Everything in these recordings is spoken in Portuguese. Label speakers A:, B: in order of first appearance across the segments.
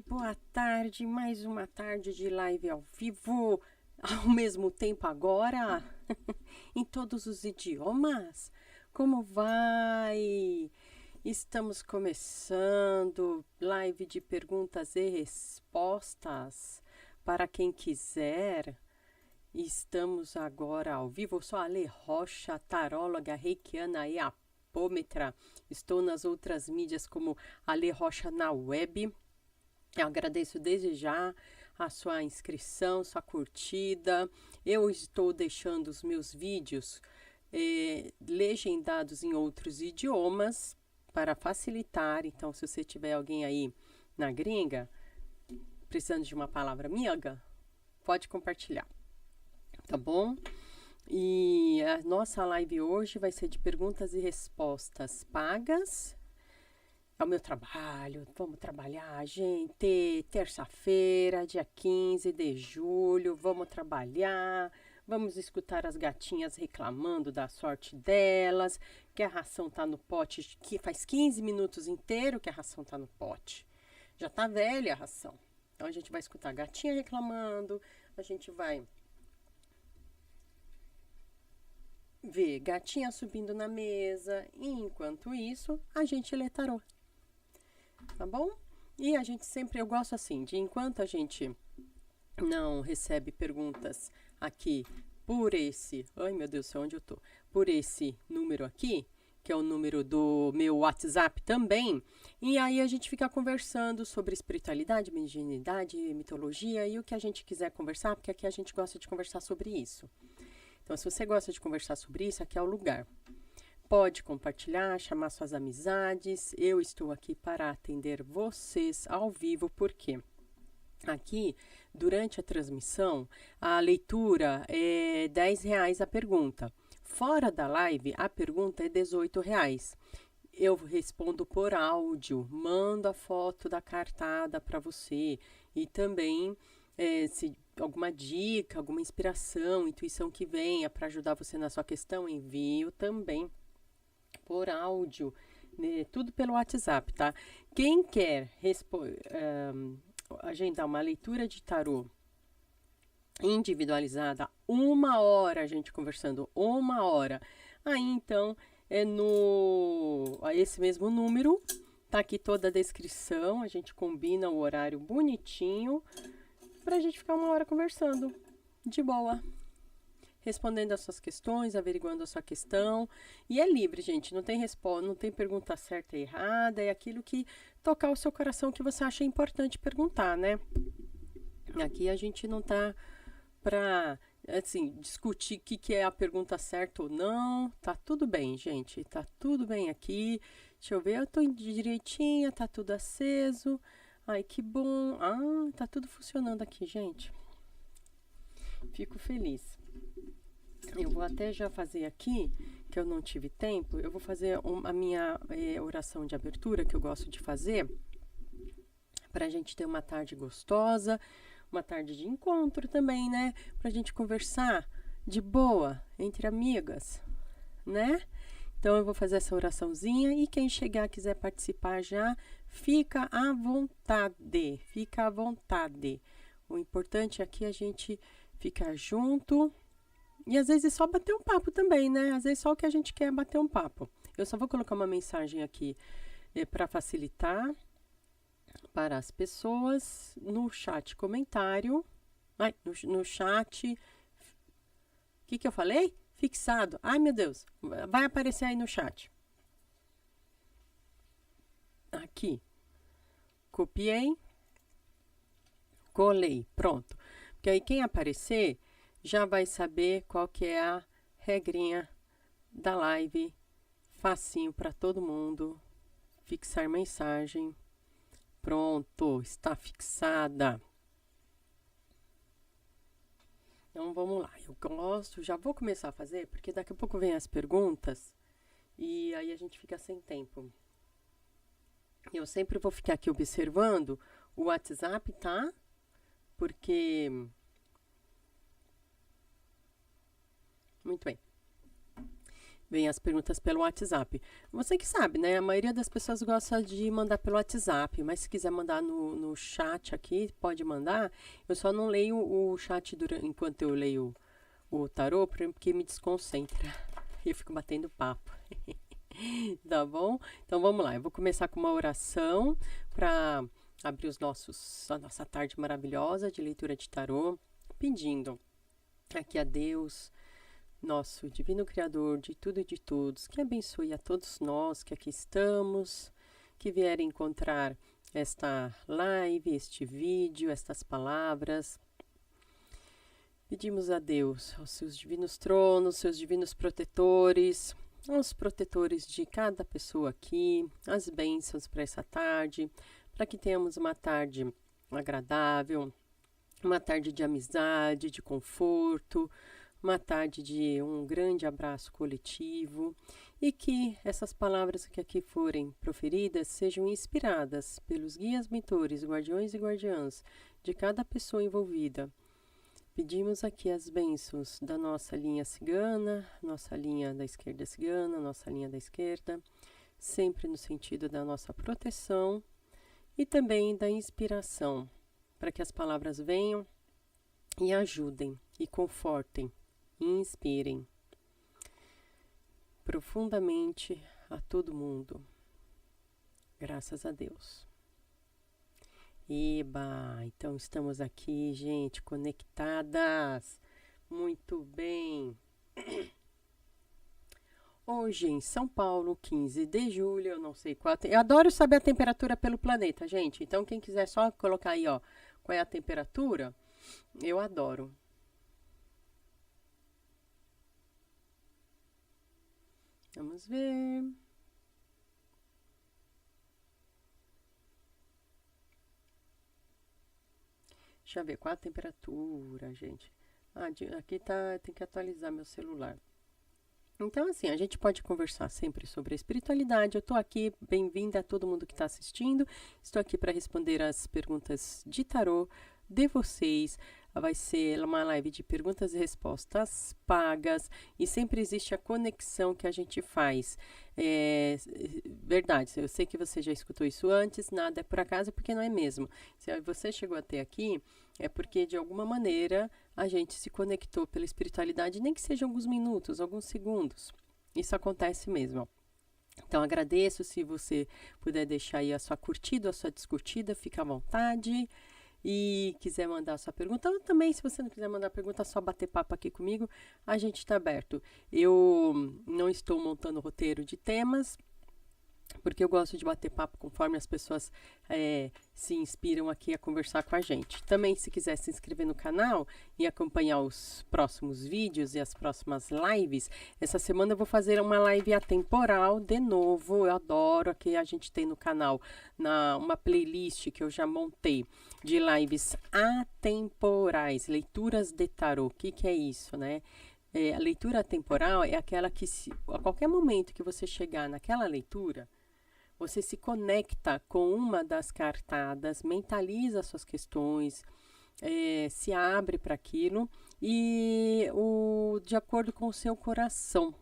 A: boa tarde, mais uma tarde de live ao vivo, ao mesmo tempo agora, em todos os idiomas. Como vai? Estamos começando live de perguntas e respostas para quem quiser. Estamos agora ao vivo. Eu sou a Ale Rocha, taróloga, reikiana e apômetra. Estou nas outras mídias como Ale Rocha na web. Eu agradeço desde já a sua inscrição, sua curtida. Eu estou deixando os meus vídeos legendados em outros idiomas para facilitar. Então, se você tiver alguém aí na gringa precisando de uma palavra amiga, pode compartilhar, tá bom? E a nossa live hoje vai ser de perguntas e respostas pagas. É o meu trabalho, vamos trabalhar, gente. Terça-feira, dia 15 de julho, vamos trabalhar. Vamos escutar as gatinhas reclamando da sorte delas, que a ração tá no pote, que faz 15 minutos inteiro que a ração tá no pote. Já tá velha a ração. Então a gente vai escutar a gatinha reclamando, a gente vai ver gatinha subindo na mesa, e enquanto isso, a gente lê tarô. Tá bom? E a gente sempre, eu gosto assim, de enquanto a gente não recebe perguntas aqui por esse, ai meu Deus do céu, onde eu tô? Por esse número aqui, que é o número do meu WhatsApp também, e aí a gente fica conversando sobre espiritualidade, mediunidade, mitologia e o que a gente quiser conversar, porque aqui a gente gosta de conversar sobre isso. Então, se você gosta de conversar sobre isso, aqui é o lugar. Pode compartilhar, chamar suas amizades. Eu estou aqui para atender vocês ao vivo, porque aqui, durante a transmissão, a leitura é R$10 a pergunta. Fora da live, a pergunta é R$18. Eu respondo por áudio, mando a foto da cartada para você e também se alguma dica, alguma inspiração, intuição que venha para ajudar você na sua questão, envio também por áudio, né, tudo pelo WhatsApp, tá? Quem quer agendar uma leitura de tarô individualizada, 1 hora a gente conversando, 1 hora, aí então esse mesmo número, tá aqui toda a descrição, a gente combina o horário bonitinho, pra gente ficar 1 hora conversando, de boa. Respondendo as suas questões, averiguando a sua questão. E é livre, gente. Não tem resposta, não tem pergunta certa e errada. É aquilo que tocar o seu coração que você acha importante perguntar, né? Aqui a gente não tá pra, assim, discutir o que é a pergunta certa ou não. Tá tudo bem, gente. Tá tudo bem aqui. Deixa eu ver, eu tô direitinha, tá tudo aceso. Ai, que bom. Ah, tá tudo funcionando aqui, gente. Fico feliz. Eu vou até já fazer aqui, que eu não tive tempo, eu vou fazer a minha oração de abertura, que eu gosto de fazer, pra gente ter uma tarde gostosa, uma tarde de encontro também, né? Pra gente conversar de boa, entre amigas, né? Então eu vou fazer essa oraçãozinha e quem chegar quiser participar já, fica à vontade, fica à vontade. O importante aqui é a gente ficar junto. E às vezes só bater um papo também, né? Às vezes só o que a gente quer é bater um papo. Eu só vou colocar uma mensagem aqui para facilitar para as pessoas no chat comentário. Ai, no chat. O que eu falei? Fixado. Ai, meu Deus. Vai aparecer aí no chat. Aqui. Copiei. Colei. Pronto. Porque aí quem aparecer já vai saber qual que é a regrinha da live. Facinho para todo mundo. Fixar mensagem. Pronto, está fixada. Então vamos lá. Eu gosto, já vou começar a fazer, porque daqui a pouco vem as perguntas e aí a gente fica sem tempo. Eu sempre vou ficar aqui observando o WhatsApp, tá? Porque muito bem. Vem as perguntas pelo WhatsApp. Você que sabe, né? A maioria das pessoas gosta de mandar pelo WhatsApp, mas se quiser mandar no chat aqui, pode mandar. Eu só não leio o chat enquanto eu leio o tarô, porque me desconcentra. Eu fico batendo papo. Tá bom? Então vamos lá. Eu vou começar com uma oração para abrir a nossa tarde maravilhosa de leitura de tarô, pedindo aqui a Deus, nosso divino Criador de tudo e de todos, que abençoe a todos nós que aqui estamos, que vierem encontrar esta live, este vídeo, estas palavras. Pedimos a Deus, aos seus divinos tronos, seus divinos protetores, aos protetores de cada pessoa aqui, as bênçãos para essa tarde, para que tenhamos uma tarde agradável, uma tarde de amizade, de conforto, uma tarde de um grande abraço coletivo e que essas palavras que aqui forem proferidas sejam inspiradas pelos guias, mentores, guardiões e guardiãs de cada pessoa envolvida. Pedimos aqui as bênçãos da nossa linha cigana, nossa linha da esquerda cigana, nossa linha da esquerda, sempre no sentido da nossa proteção e também da inspiração, para que as palavras venham e ajudem e confortem e inspirem profundamente a todo mundo. Graças a Deus. Eba, então estamos aqui, gente, conectadas. Muito bem. Hoje em São Paulo, 15 de julho, eu não sei qual. Eu adoro saber a temperatura pelo planeta, gente. Então, quem quiser só colocar aí, ó, qual é a temperatura, eu adoro. Vamos ver. Deixa eu ver qual a temperatura, gente. Aqui tá, tem que atualizar meu celular. Então, assim, a gente pode conversar sempre sobre a espiritualidade. Eu tô aqui, bem-vinda a todo mundo que está assistindo. Estou aqui para responder as perguntas de tarô de vocês. Vai ser uma live de perguntas e respostas pagas e sempre existe a conexão que a gente faz. Verdade, eu sei que você já escutou isso antes, nada é por acaso, porque não é mesmo. Se você chegou até aqui, é porque de alguma maneira a gente se conectou pela espiritualidade, nem que seja alguns minutos, alguns segundos. Isso acontece mesmo. Então agradeço, se você puder deixar aí a sua curtida, a sua discutida, fica à vontade. E quiser mandar a sua pergunta, ou também, se você não quiser mandar pergunta, é só bater papo aqui comigo, a gente está aberto. Eu não estou montando roteiro de temas, porque eu gosto de bater papo conforme as pessoas se inspiram aqui a conversar com a gente. Também, se quiser se inscrever no canal e acompanhar os próximos vídeos e as próximas lives, essa semana eu vou fazer uma live atemporal de novo. Eu adoro que a gente tem no canal uma playlist que eu já montei de lives atemporais, leituras de tarô. O que é isso, né? A leitura atemporal é aquela que, a qualquer momento que você chegar naquela leitura, você se conecta com uma das cartadas, mentaliza suas questões, se abre para aquilo e de acordo com o seu coração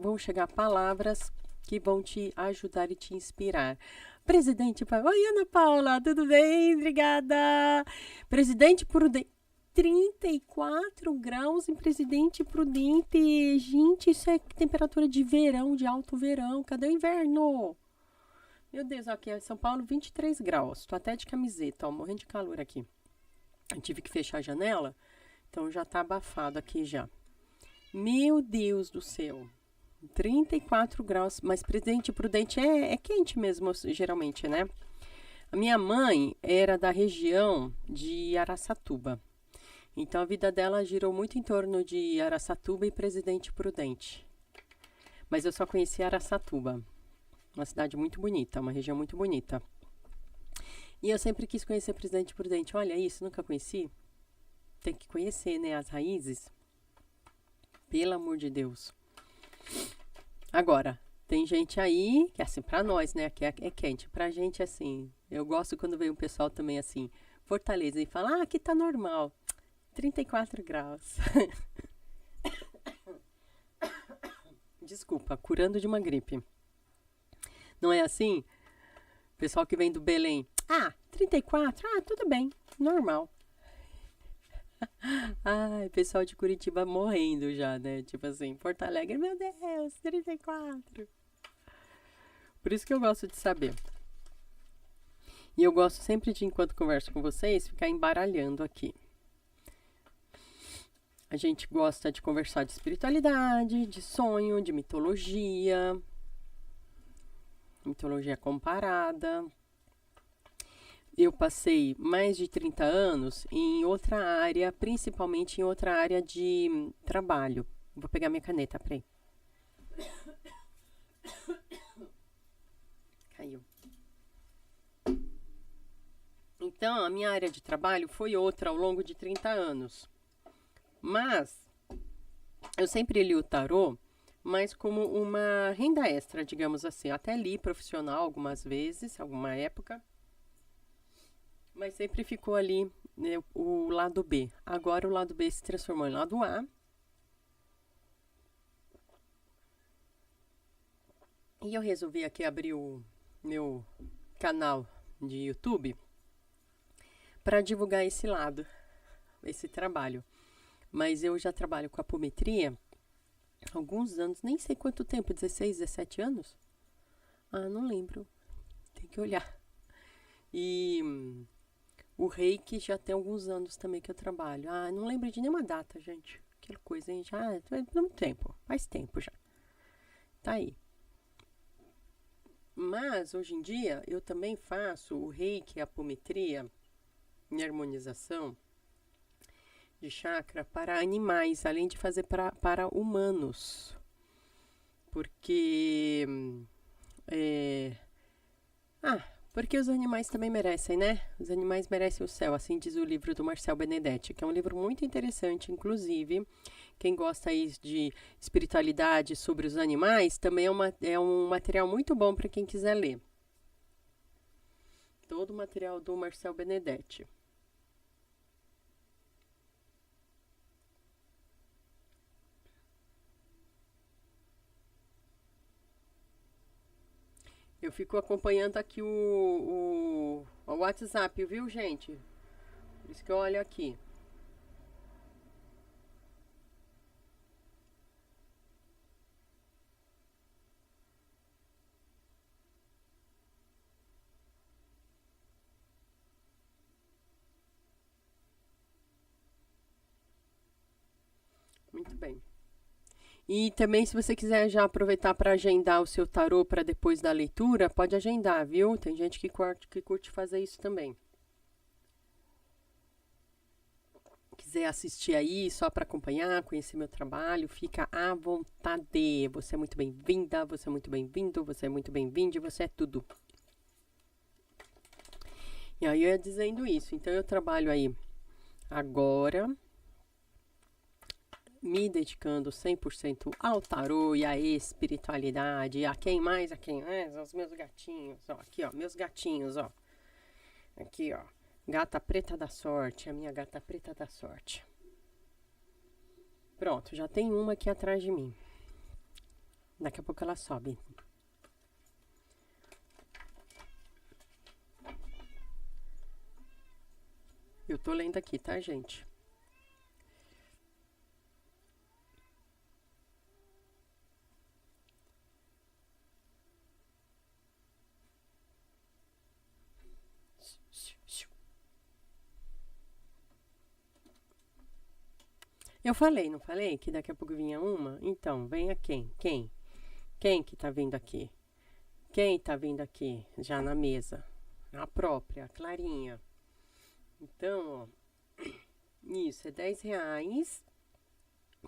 A: vão chegar palavras que vão te ajudar e te inspirar. Presidente, oi Ana Paula, tudo bem? Obrigada. Presidente Prudente. 34 graus em Presidente Prudente. Gente, isso é temperatura de verão, de alto verão. Cadê o inverno? Meu Deus, aqui em São Paulo, 23 graus. Tô até de camiseta, ó, morrendo de calor aqui. Eu tive que fechar a janela, então já tá abafado aqui já. Meu Deus do céu. 34 graus, mas Presidente Prudente é quente mesmo, geralmente, né? A minha mãe era da região de Araçatuba. Então, a vida dela girou muito em torno de Araçatuba e Presidente Prudente. Mas eu só conheci Araçatuba. Uma cidade muito bonita, uma região muito bonita. E eu sempre quis conhecer Presidente Prudente. Olha isso, nunca conheci. Tem que conhecer, né, as raízes. Pelo amor de Deus. Agora, tem gente aí, que assim, pra nós, né, que é quente. Pra gente, assim, eu gosto quando vem um pessoal também, assim, Fortaleza, e fala, aqui tá normal. 34 graus. Desculpa, curando de uma gripe. Não é assim? Pessoal que vem do Belém. 34? Tudo bem, normal. Ai, pessoal de Curitiba morrendo já, né? Tipo assim, Porto Alegre, meu Deus, 34. Por isso que eu gosto de saber. E eu gosto sempre de, enquanto converso com vocês, ficar embaralhando aqui. A gente gosta de conversar de espiritualidade, de sonho, de mitologia comparada. Eu passei mais de 30 anos em outra área, principalmente em outra área de trabalho. Vou pegar minha caneta, peraí. Caiu. Então, a minha área de trabalho foi outra ao longo de 30 anos. Mas, eu sempre li o tarô, mas como uma renda extra, digamos assim. Até li profissional algumas vezes, alguma época. Mas sempre ficou ali, né, o lado B. Agora o lado B se transformou em lado A. E eu resolvi aqui abrir o meu canal de YouTube para divulgar esse lado, esse trabalho. Mas eu já trabalho com apometria há alguns anos, nem sei quanto tempo, 16, 17 anos? Não lembro. Tem que olhar. E o Reiki já tem alguns anos também que eu trabalho. Não lembro de nenhuma data, gente. Aquela coisa, hein? Já é muito tempo. Faz tempo já. Tá aí. Mas, hoje em dia, eu também faço o Reiki, a apometria e harmonização de chakra para animais, além de fazer para humanos. Porque... porque os animais também merecem, né? Os animais merecem o céu, assim diz o livro do Marcel Benedetti, que é um livro muito interessante, inclusive. Quem gosta aí de espiritualidade sobre os animais, também é um material muito bom para quem quiser ler. Todo o material do Marcel Benedetti. Eu fico acompanhando aqui o WhatsApp, viu, gente? Por isso que eu olho aqui. Muito bem. E também, se você quiser já aproveitar para agendar o seu tarô para depois da leitura, pode agendar, viu? Tem gente que curte fazer isso também. Quiser assistir aí só para acompanhar, conhecer meu trabalho, fica à vontade. Você é muito bem-vinda, você é muito bem-vindo, você é muito bem-vinde, você é tudo. E aí eu ia dizendo isso. Então eu trabalho aí agora, me dedicando 100% ao tarô e à espiritualidade. A quem mais? Os meus gatinhos, ó. Aqui, ó, meus gatinhos, ó. Aqui, ó. Gata preta da sorte, a minha gata preta da sorte. Pronto, já tem uma aqui atrás de mim. Daqui a pouco ela sobe. Eu tô lendo aqui, tá, gente? Eu falei, não falei que daqui a pouco vinha uma? Então, venha quem? Quem? Quem que tá vindo aqui? Quem tá vindo aqui já na mesa? A própria, a Clarinha. Então, ó, isso, é R$10.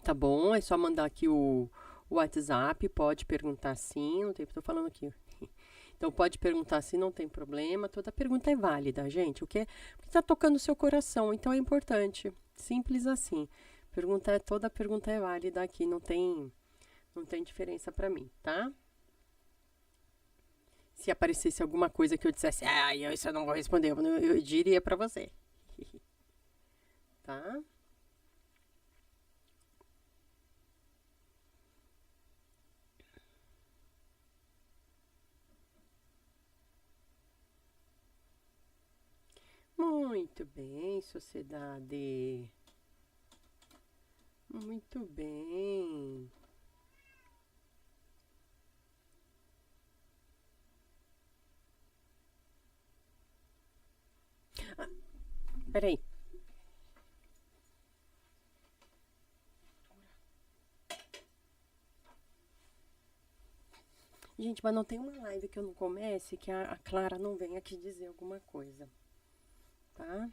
A: Tá bom? É só mandar aqui o WhatsApp, pode perguntar sim, não tem, tô falando aqui. Então pode perguntar se não tem problema, toda pergunta é válida, gente. Porque tá tocando o seu coração, então é importante. Simples assim. Toda pergunta é válida aqui, não tem diferença para mim, tá? Se aparecesse alguma coisa que eu dissesse, isso eu não vou responder, eu diria para você. Tá? . Muito bem, sociedade. Muito bem. Ah, peraí. Gente, mas não tem uma live que eu não comece que a Clara não venha aqui dizer alguma coisa, tá?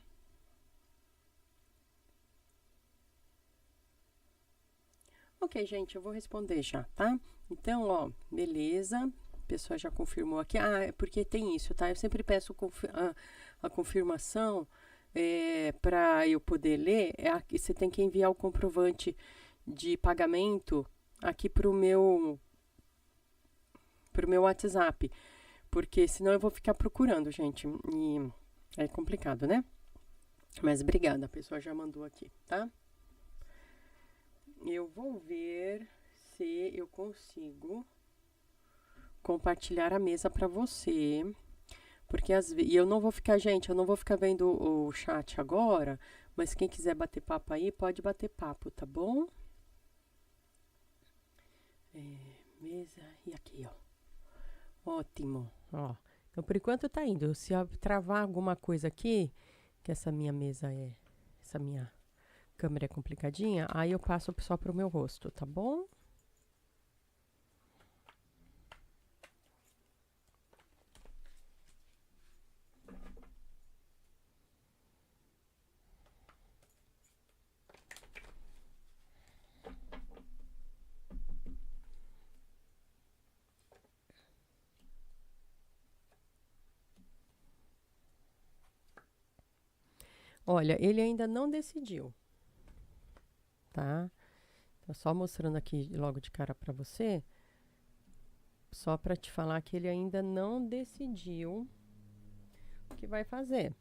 A: Ok, gente, eu vou responder já, tá? Então, ó, beleza. A pessoa já confirmou aqui. Ah, é porque tem isso, tá? Eu sempre peço a confirmação para eu poder ler. Você tem que enviar o comprovante de pagamento aqui pro meu WhatsApp. Porque senão eu vou ficar procurando, gente. E é complicado, né? Mas obrigada, a pessoa já mandou aqui, tá? Eu vou ver se eu consigo compartilhar a mesa para você. Porque e eu não vou ficar, gente, eu não vou ficar vendo o chat agora, mas quem quiser bater papo aí, pode bater papo, tá bom? Mesa, e aqui, ó. Ótimo, ó. Então, por enquanto tá indo. Se eu travar alguma coisa aqui, que essa minha mesa essa minha câmera é complicadinha, aí eu passo só pro meu rosto, tá bom? Olha, ele ainda não decidiu, tá? Tô só mostrando aqui logo de cara para você, só para te falar que ele ainda não decidiu o que vai fazer,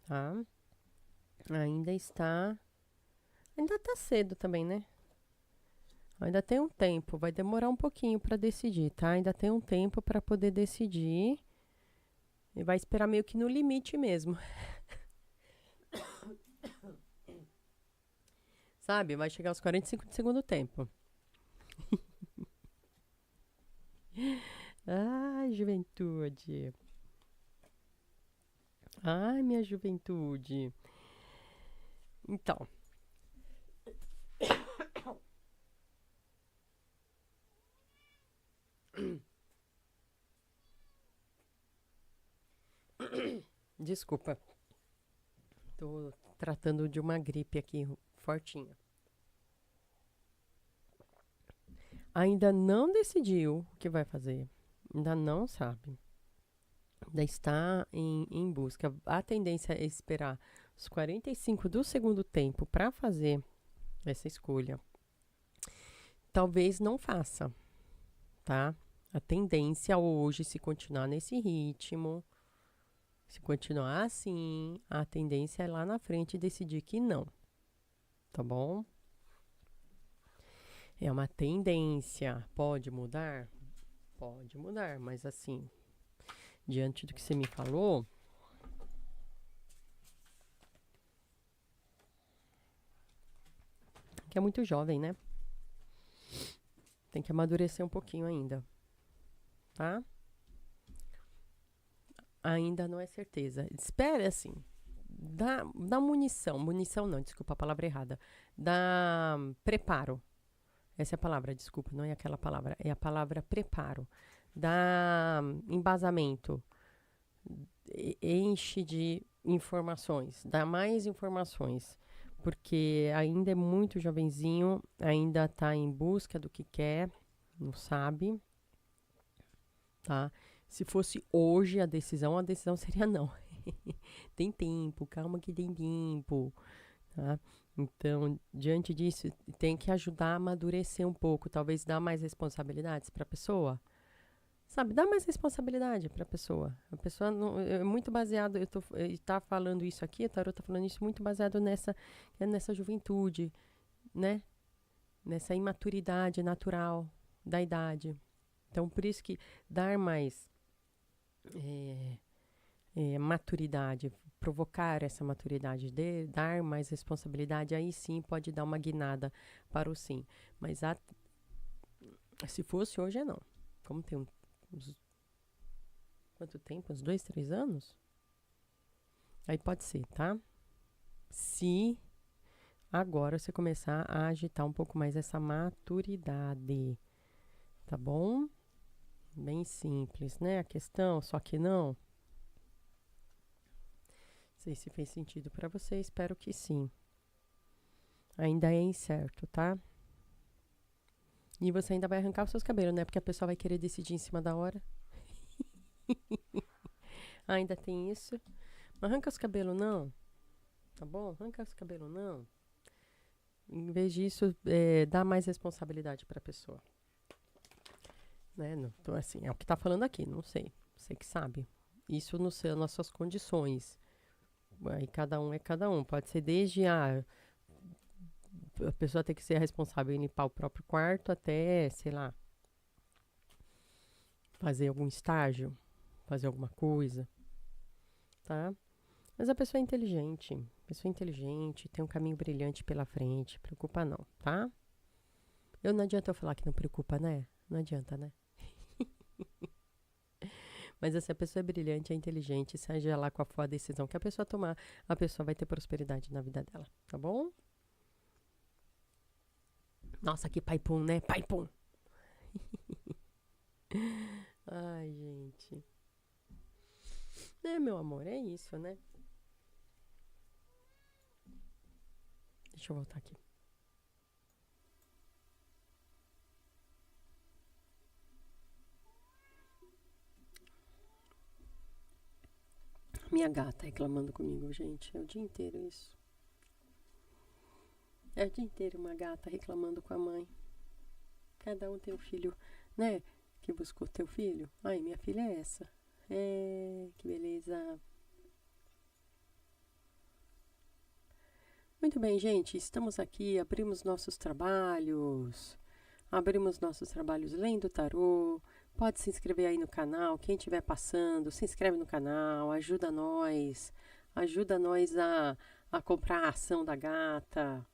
A: tá? Ainda tá cedo também, né? Ainda tem um tempo, vai demorar um pouquinho para decidir, tá? Ainda tem um tempo para poder decidir. E vai esperar meio que no limite mesmo. Sabe? Vai chegar aos 45 de segundo tempo. Ai, juventude. Ai, minha juventude. Então. Desculpa. Tô tratando de uma gripe aqui fortinha. Ainda não decidiu o que vai fazer. Ainda não sabe. Ainda está em busca. A tendência é esperar os 45 do segundo tempo para fazer essa escolha. Talvez não faça, tá? A tendência hoje, se continuar nesse ritmo, se continuar assim, a tendência é lá na frente decidir que não, tá bom? É uma tendência. Pode mudar? Pode mudar, mas assim, diante do que você me falou, que é muito jovem, né? Tem que amadurecer um pouquinho ainda, tá? Ainda não é certeza. Espere assim. Dá munição não, desculpa a palavra errada. Dá preparo. Essa é a palavra, desculpa, não é aquela palavra. É a palavra preparo. Dá embasamento. Enche de informações. Dá mais informações. Porque ainda é muito jovenzinho, ainda está em busca do que quer, não sabe, tá? Se fosse hoje a decisão seria não. Tem tempo, calma que tem tempo, tá? Então, diante disso, tem que ajudar a amadurecer um pouco, talvez dar mais responsabilidades para a pessoa. Sabe, dá mais responsabilidade para a pessoa. A pessoa não, é muito baseado, tá falando isso aqui, a Tarô tá falando isso muito baseado nessa juventude, né? Nessa imaturidade natural da idade. Então, por isso que dar mais maturidade, provocar essa maturidade, de dar mais responsabilidade, aí sim pode dar uma guinada para o sim. Mas se fosse hoje, não. Como tem quanto tempo? Uns 2, 3 anos? Aí pode ser, tá? Se agora você começar a agitar um pouco mais essa maturidade, tá bom? Bem simples, né? A questão, só que não. Não sei se fez sentido para você, espero que sim. Ainda é incerto, tá? E você ainda vai arrancar os seus cabelos, né? Porque a pessoa vai querer decidir em cima da hora. Ainda tem isso. Não arranca os cabelos, não. Tá bom? Arranca os cabelos, não. Em vez disso, dá mais responsabilidade para a pessoa. Né? Então, assim, é o que tá falando aqui, não sei. Você que sabe. Isso nas suas condições. Aí cada um é cada um. Pode ser desde a pessoa ter que ser responsável em limpar o próprio quarto até, sei lá, fazer algum estágio, fazer alguma coisa, tá? Mas a pessoa é inteligente. Pessoa inteligente, tem um caminho brilhante pela frente. Preocupa não, tá? Não adianta eu falar que não preocupa, né? Não adianta, né? Mas se a pessoa é brilhante, é inteligente, seja lá qual for a decisão que a pessoa tomar, a pessoa vai ter prosperidade na vida dela, tá bom? Nossa, que pai pum, né? Pai pum! Ai, gente. Meu amor, é isso, né? Deixa eu voltar aqui. Minha gata reclamando comigo, gente. É o dia inteiro isso. É o dia inteiro uma gata reclamando com a mãe. Cada um tem um filho, né? Que buscou teu filho. Ai, minha filha é essa. Que beleza. Muito bem, gente. Estamos aqui, abrimos nossos trabalhos. Abrimos nossos trabalhos lendo tarô. Pode se inscrever aí no canal. Quem estiver passando, se inscreve no canal. Ajuda nós. Ajuda nós a comprar a ação da gata.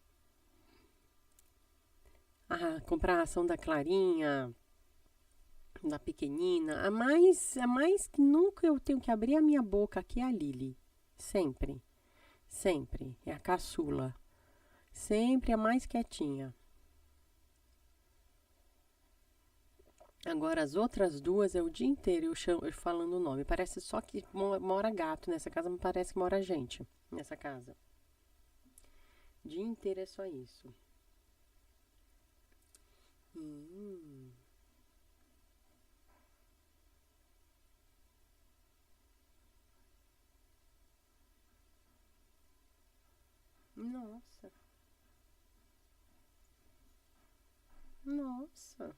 A: A comprar a ação da Clarinha. Da pequenina. A mais que nunca eu tenho que abrir a minha boca aqui é a Lili. Sempre. Sempre. É a caçula. Sempre a mais quietinha. Agora, as outras duas é o dia inteiro eu falando o nome. Parece só que mora gato nessa casa, mas parece que mora gente nessa casa. O dia inteiro é só isso. Nossa. Nossa.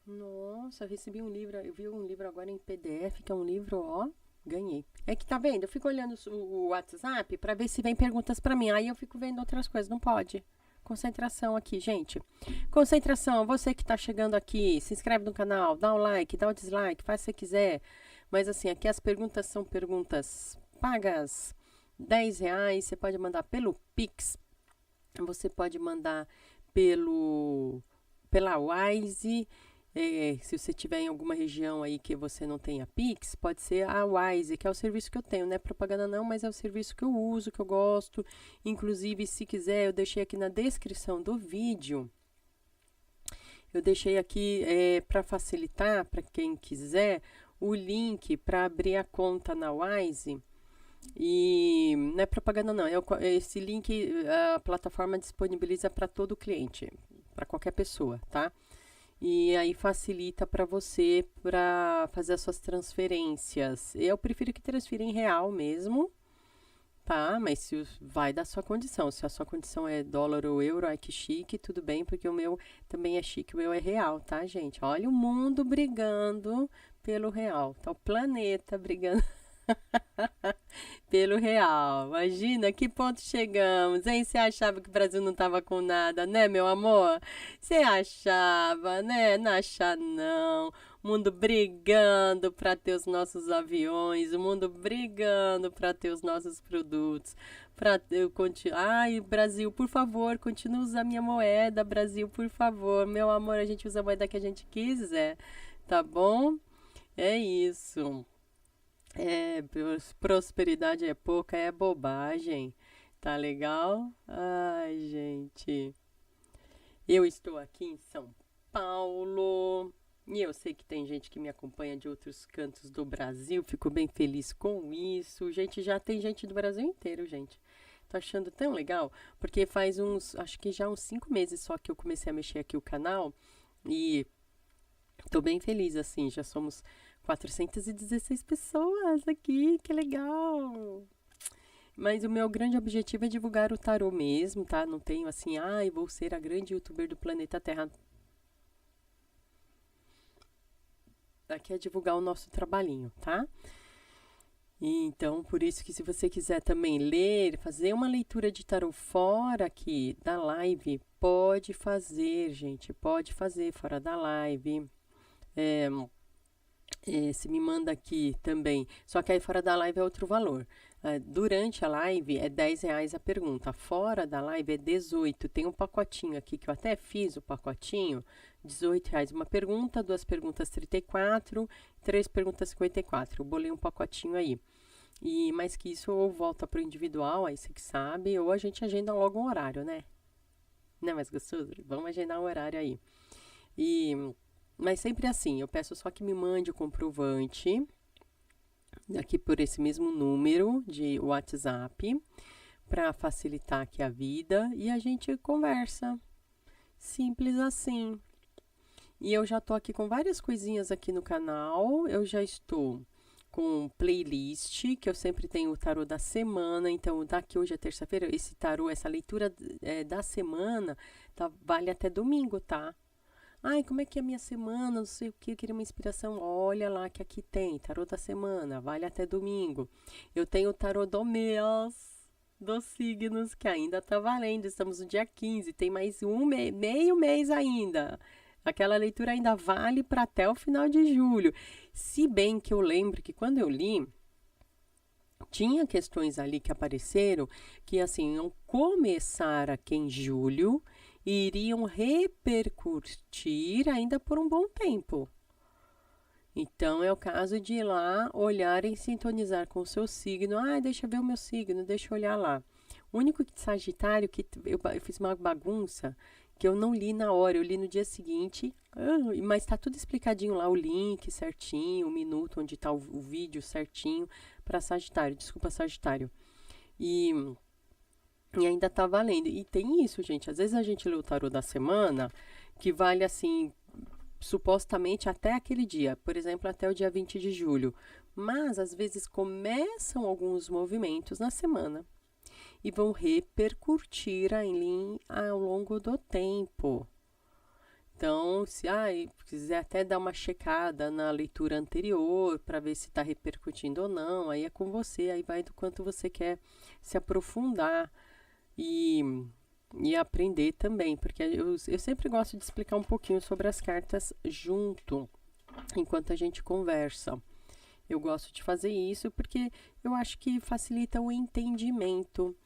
A: Nossa, eu recebi um livro, eu vi um livro agora em PDF, que é um livro, ó, ganhei. É que tá vendo? Eu fico olhando o WhatsApp pra ver se vem perguntas pra mim. Aí eu fico vendo outras coisas, não pode. Concentração aqui, gente. Concentração, você que tá chegando aqui, se inscreve no canal, dá um like, dá um dislike, faz o que você quiser. Mas assim, aqui as perguntas são perguntas pagas. R$ 10, você pode mandar pelo Pix, você pode mandar pela Wise. Se você tiver em alguma região aí que você não tenha Pix, pode ser a Wise, que é o serviço que eu tenho, não é propaganda não, mas é o serviço que eu uso, que eu gosto. Inclusive, se quiser, eu deixei aqui na descrição do vídeo. Eu deixei aqui para facilitar, para quem quiser, o link para abrir a conta na Wise. E não é propaganda não, esse link a plataforma disponibiliza para todo cliente, para qualquer pessoa, tá? E aí facilita para você para fazer as suas transferências. Eu prefiro que transfira em real mesmo, tá? Mas se vai da sua condição. Se a sua condição é dólar ou euro, ai que chique, tudo bem, porque o meu também é chique, o meu é real, tá, gente? Olha o mundo brigando pelo real. Tá o planeta brigando. Pelo real. Imagina que ponto chegamos, hein? Você achava que o Brasil não tava com nada, né, meu amor? Você achava, né? Não acha não. O mundo brigando para ter os nossos aviões, o mundo brigando para ter os nossos produtos, para eu continuar. Ai, Brasil, por favor, continue usando a minha moeda, Brasil, por favor. Meu amor, a gente usa a moeda que a gente quiser, tá bom? É isso. É, prosperidade é pouca, é bobagem. Tá legal? Ai, gente. Eu estou aqui em São Paulo. E eu sei que tem gente que me acompanha de outros cantos do Brasil. Fico bem feliz com isso. Gente, já tem gente do Brasil inteiro, gente. Tô achando tão legal. Porque faz uns, acho que já uns 5 meses só que eu comecei a mexer aqui o canal. E tô bem feliz, assim. Já somos 416 pessoas aqui, que legal! Mas o meu grande objetivo é divulgar o tarô mesmo, tá? Não tenho assim, ai, vou ser a grande youtuber do planeta Terra. Aqui é divulgar o nosso trabalhinho, tá? E então, por isso que se você quiser também ler, fazer uma leitura de tarô fora aqui da live, pode fazer, gente, pode fazer fora da live. Se me manda aqui também. Só que aí fora da live é outro valor. Durante a live é R$ 10 a pergunta. Fora da live é 18. Tem um pacotinho aqui que eu até fiz o pacotinho. R$ 18 uma pergunta, duas perguntas 34, três perguntas 54. Eu bolei um pacotinho aí. E mais que isso, ou volta pro individual, aí você que sabe, ou a gente agenda logo um horário, né? Não é mais gostoso? Vamos agendar um horário aí. Mas sempre assim, eu peço só que me mande o comprovante aqui por esse mesmo número de WhatsApp para facilitar aqui a vida e a gente conversa. Simples assim. E eu já tô aqui com várias coisinhas aqui no canal. Eu já estou com playlist, que eu sempre tenho o tarô da semana. Então, daqui hoje é terça-feira, esse tarô, essa leitura da semana, vale até domingo, tá? Ai, como é que é a minha semana? Não sei o que, eu queria uma inspiração. Olha lá que aqui tem, tarô da semana, vale até domingo. Eu tenho o tarô do mês, dos signos, que ainda tá valendo. Estamos no dia 15, tem mais meio mês ainda. Aquela leitura ainda vale para até o final de julho. Se bem que eu lembro que quando eu li, tinha questões ali que apareceram que assim iam começar aqui em julho e iriam repercutir ainda por um bom tempo. Então é o caso de ir lá olhar e sintonizar com o seu signo. Ah, deixa eu ver o meu signo, deixa eu olhar lá. O único Sagitário que eu fiz uma bagunça que eu não li na hora, eu li no dia seguinte, mas tá tudo explicadinho lá, o link certinho, o minuto onde tá o vídeo certinho para Sagitário. Desculpa, Sagitário. E ainda tá valendo. E tem isso, gente. Às vezes a gente lê o tarô da semana, que vale assim, supostamente até aquele dia. Por exemplo, até o dia 20 de julho. Mas às vezes começam alguns movimentos na semana e vão repercutir ali ao longo do tempo. Então, se quiser até dar uma checada na leitura anterior para ver se está repercutindo ou não, aí é com você, aí vai do quanto você quer se aprofundar e aprender também, porque eu sempre gosto de explicar um pouquinho sobre as cartas junto, enquanto a gente conversa. Eu gosto de fazer isso porque eu acho que facilita o entendimento.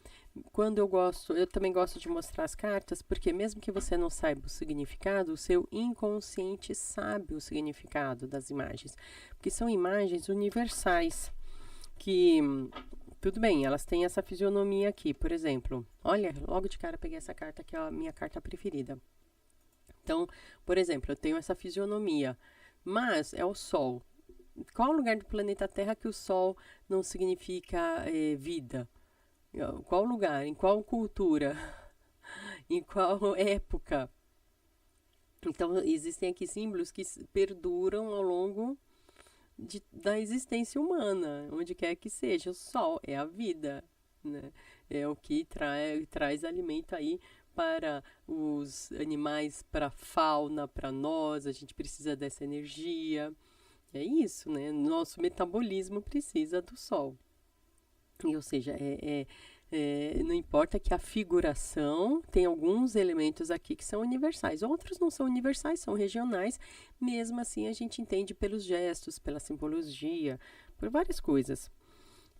A: Quando eu também gosto de mostrar as cartas, porque mesmo que você não saiba o significado, o seu inconsciente sabe o significado das imagens, porque são imagens universais que tudo bem, elas têm essa fisionomia aqui, por exemplo. Olha, logo de cara peguei essa carta que é a minha carta preferida. Então, por exemplo, eu tenho essa fisionomia, mas é o Sol. Qual lugar do planeta Terra que o Sol não significa vida? Qual lugar? Em qual cultura? Em qual época? Então, existem aqui símbolos que perduram ao longo da existência humana, onde quer que seja. O Sol é a vida, né? É o que traz alimento aí para os animais, para a fauna, para nós. A gente precisa dessa energia. É isso, né? Nosso metabolismo precisa do sol. Ou seja, não importa que a figuração tem alguns elementos aqui que são universais, outros não são universais, são regionais. Mesmo assim, a gente entende pelos gestos, pela simbologia, por várias coisas.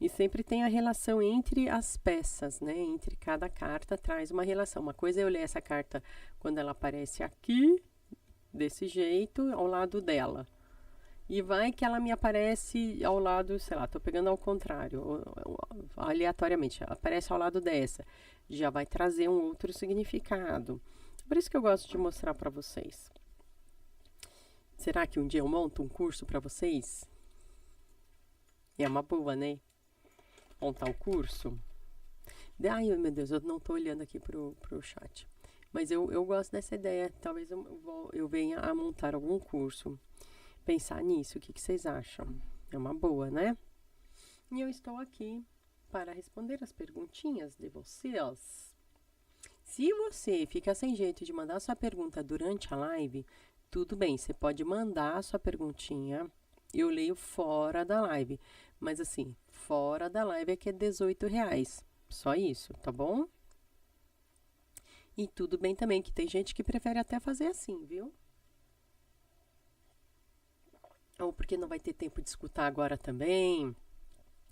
A: E sempre tem a relação entre as peças, né? Entre cada carta traz uma relação. Uma coisa é eu ler essa carta quando ela aparece aqui, desse jeito, ao lado dela. E vai que ela me aparece ao lado, sei lá, tô pegando ao contrário, aleatoriamente, aparece ao lado dessa. Já vai trazer um outro significado. Por isso que eu gosto de mostrar para vocês. Será que um dia eu monto um curso para vocês? É uma boa, né? Montar o curso. Ai, meu Deus, eu não tô olhando aqui pro chat. Mas eu gosto dessa ideia. Talvez eu venha a montar algum curso. Pensar nisso, o que vocês acham? É uma boa, né? E eu estou aqui para responder as perguntinhas de vocês. Se você fica sem jeito de mandar sua pergunta durante a live, tudo bem, você pode mandar a sua perguntinha. Eu leio fora da live. Mas assim, fora da live é que é R$18. Só isso, tá bom? E tudo bem também, que tem gente que prefere até fazer assim, viu? Ou porque não vai ter tempo de escutar agora também.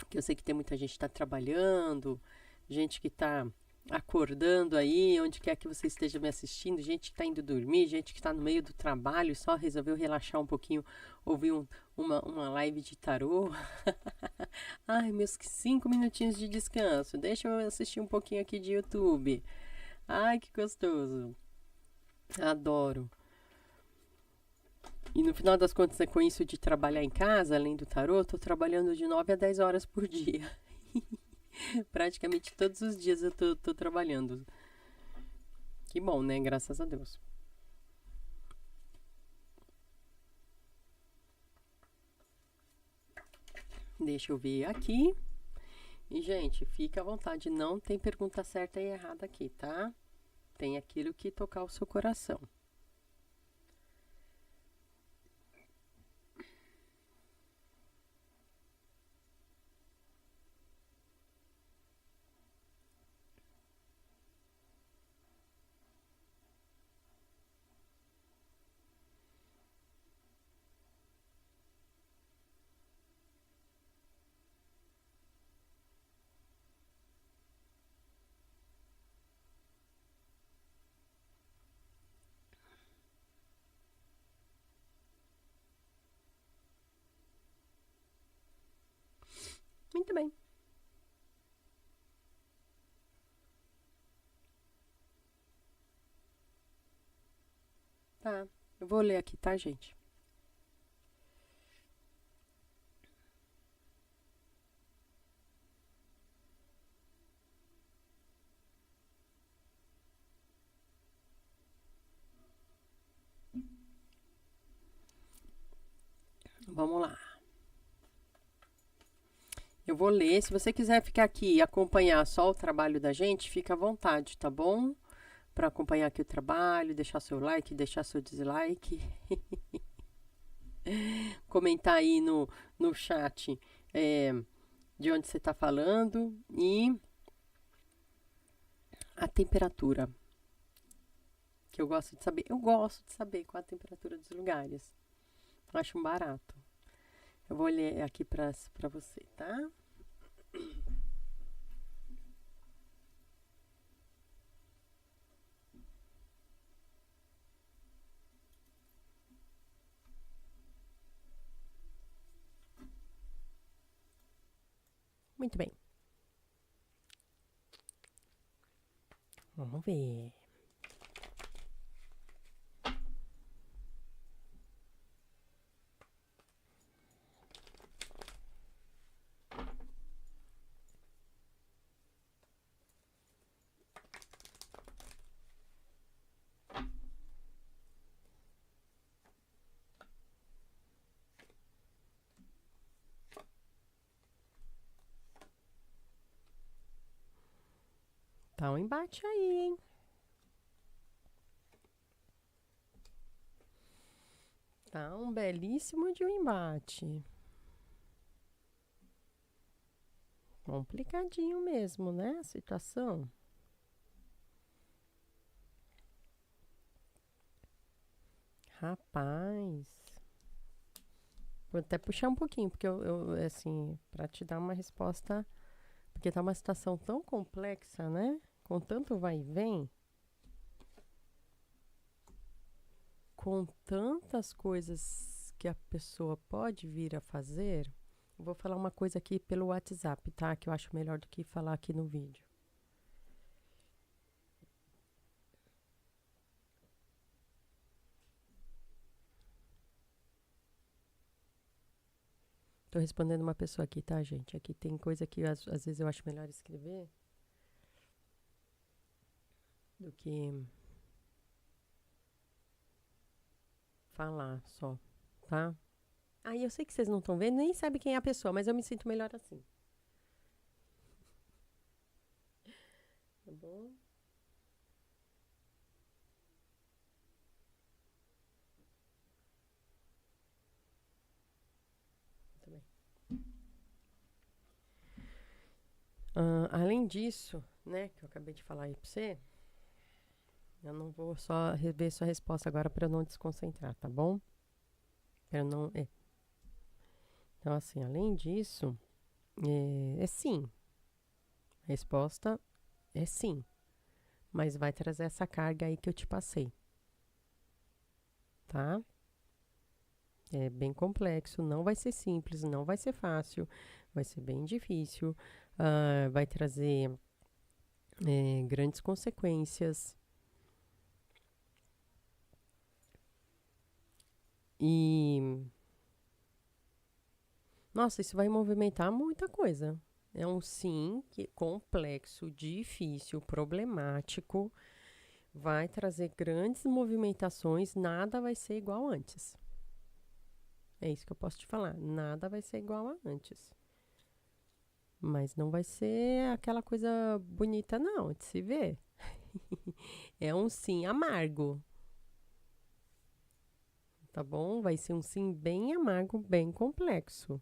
A: Que eu sei que tem muita gente que está trabalhando, gente que está acordando aí, onde quer que você esteja me assistindo, gente que está indo dormir, gente que está no meio do trabalho e só resolveu relaxar um pouquinho, ouvir uma live de tarô. Ai, meus 5 minutinhos de descanso. Deixa eu assistir um pouquinho aqui de YouTube. Ai, que gostoso. Adoro. E no final das contas, com isso de trabalhar em casa, além do tarô, eu tô trabalhando de 9 a 10 horas por dia. Praticamente todos os dias eu tô trabalhando. Que bom, né? Graças a Deus. Deixa eu ver aqui. E, gente, fica à vontade. Não tem pergunta certa e errada aqui, tá? Tem aquilo que tocar o seu coração. Muito bem. Tá. Eu vou ler aqui, tá, gente? Vamos lá. Eu vou ler. Se você quiser ficar aqui e acompanhar só o trabalho da gente, fica à vontade, tá bom? Para acompanhar aqui o trabalho, deixar seu like, deixar seu dislike. Comentar aí no chat de onde você está falando e a temperatura. Que eu gosto de saber. Eu gosto de saber qual a temperatura dos lugares. Acho um barato. Eu vou ler aqui para você, tá? Muito bem. Vamos ver. Tá um embate aí, hein? Tá um belíssimo de um embate. Complicadinho mesmo, né? A situação. Rapaz. Vou até puxar um pouquinho, porque assim, pra te dar uma resposta. Porque tá uma situação tão complexa, né? Com tanto vai e vem. Com tantas coisas que a pessoa pode vir a fazer. Eu vou falar uma coisa aqui pelo WhatsApp, tá? Que eu acho melhor do que falar aqui no vídeo. Tô respondendo uma pessoa aqui, tá, gente? Aqui tem coisa que às vezes eu acho melhor escrever do que falar só, tá? Aí eu sei que vocês não estão vendo, nem sabem quem é a pessoa, mas eu me sinto melhor assim. Tá bom? Muito bem. Além disso, né, que eu acabei de falar aí pra você, eu não vou só rever sua resposta agora para eu não desconcentrar, tá bom? Pra não. Então, assim, além disso, é sim. A resposta é sim. Mas vai trazer essa carga aí que eu te passei. Tá? É bem complexo, não vai ser simples, não vai ser fácil, vai ser bem difícil, vai trazer grandes consequências. E. Nossa, isso vai movimentar muita coisa. É um sim que complexo, difícil, problemático. Vai trazer grandes movimentações, nada vai ser igual antes. É isso que eu posso te falar. Nada vai ser igual a antes. Mas não vai ser aquela coisa bonita, não, de se ver. É um sim amargo. Tá bom? Vai ser um sim bem amargo, bem complexo.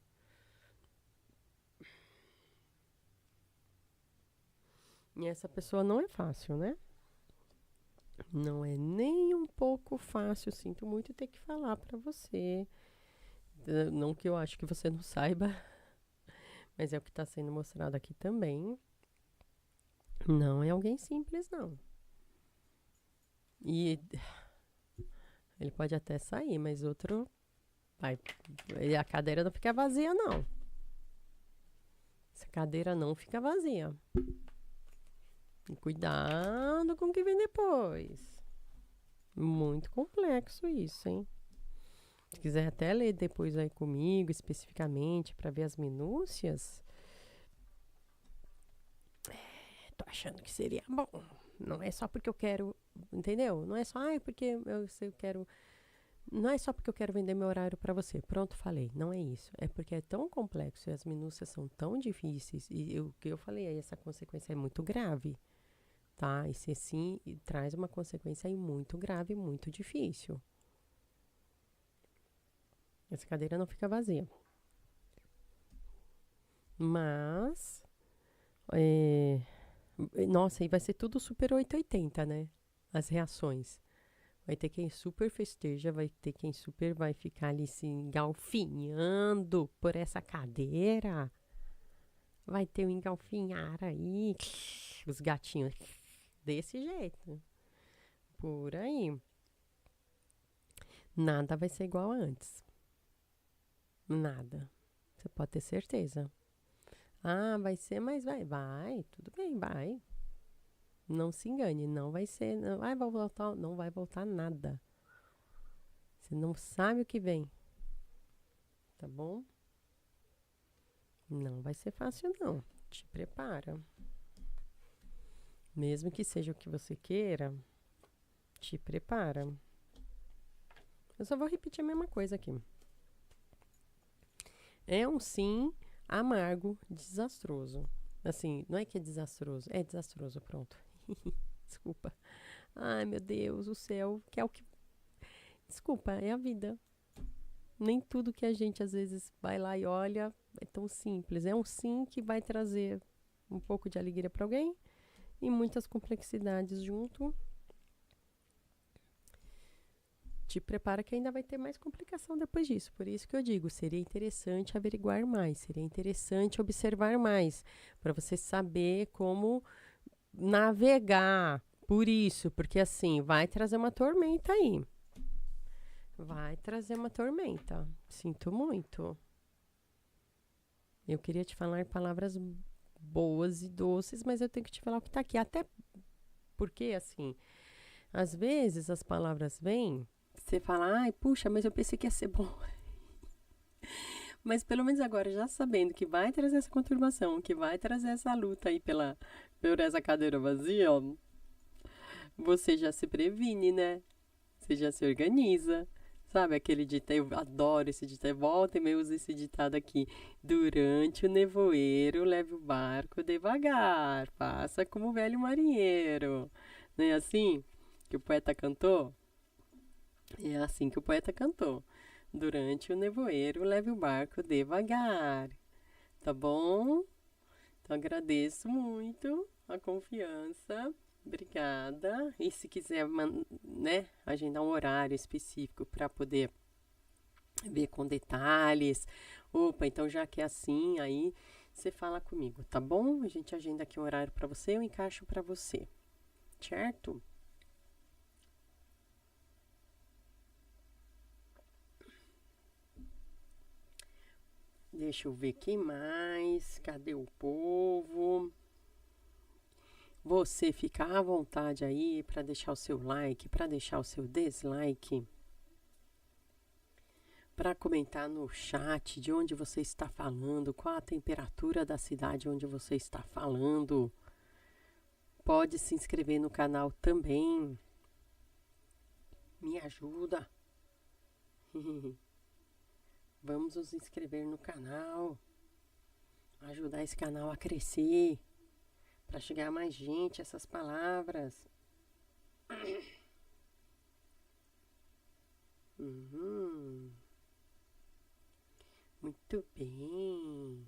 A: E essa pessoa não é fácil, né? Não é nem um pouco fácil. Sinto muito ter que falar pra você. Não que eu acho que você não saiba, mas é o que tá sendo mostrado aqui também. Não é alguém simples, não. E ele pode até sair, mas outro vai. A cadeira não fica vazia, não. Essa cadeira não fica vazia. E cuidado com o que vem depois. Muito complexo isso, hein? Se quiser até ler depois aí comigo, especificamente, para ver as minúcias. Tô achando que seria bom. Não é só porque eu quero, entendeu? Não é só, porque eu quero. Não é só porque eu quero vender meu horário para você. Pronto, falei. Não é isso. É porque é tão complexo e as minúcias são tão difíceis. E o que eu falei aí, essa consequência é muito grave. Tá? E se sim, traz uma consequência aí muito grave, muito difícil. Essa cadeira não fica vazia. Mas. Nossa, e vai ser tudo super 880, né? As reações. Vai ter quem super festeja, vai ter quem super vai ficar ali se engalfinhando por essa cadeira. Vai ter um engalfinhar aí. Os gatinhos. Desse jeito. Por aí. Nada vai ser igual a antes. Nada. Você pode ter certeza. Vai ser, mas vai. Vai, tudo bem, vai. Não se engane, não vai ser. Não vai voltar, não vai voltar nada. Você não sabe o que vem. Tá bom? Não vai ser fácil, não. Te prepara. Mesmo que seja o que você queira, te prepara. Eu só vou repetir a mesma coisa aqui. É um sim amargo, desastroso. Assim, não é que é desastroso, é desastroso, pronto. Desculpa. Ai, meu Deus, o céu, que é o que. Desculpa, é a vida. Nem tudo que a gente às vezes vai lá e olha é tão simples. É um sim que vai trazer um pouco de alegria para alguém e muitas complexidades junto. Te prepara que ainda vai ter mais complicação depois disso. Por isso que eu digo, seria interessante averiguar mais, seria interessante observar mais, para você saber como navegar por isso, porque assim, vai trazer uma tormenta aí. Vai trazer uma tormenta. Sinto muito. Eu queria te falar palavras boas e doces, mas eu tenho que te falar o que tá aqui. Até porque, assim, às vezes as palavras vêm, você fala, ai, puxa, mas eu pensei que ia ser bom. Mas pelo menos agora, já sabendo que vai trazer essa conturbação, que vai trazer essa luta aí por essa cadeira vazia, ó, você já se previne, né? Você já se organiza. Sabe aquele ditado, eu adoro esse ditado, volta e meio uso esse ditado aqui. Durante o nevoeiro, leve o barco devagar, faça como o velho marinheiro. Não é assim que o poeta cantou? É assim que o poeta cantou. Durante o nevoeiro, leve o barco devagar. Tá bom? Então agradeço muito a confiança. Obrigada. E se quiser, né, agendar um horário específico para poder ver com detalhes. Opa, então já que é assim, aí você fala comigo, tá bom? A gente agenda aqui um horário para você, eu encaixo para você. Certo? Deixa eu ver quem mais. Cadê o povo? Você fica à vontade aí para deixar o seu like, para deixar o seu dislike, para comentar no chat de onde você está falando, qual a temperatura da cidade onde você está falando. Pode se inscrever no canal também. Me ajuda. Vamos nos inscrever no canal. Ajudar esse canal a crescer. Para chegar a mais gente, essas palavras. Muito bem.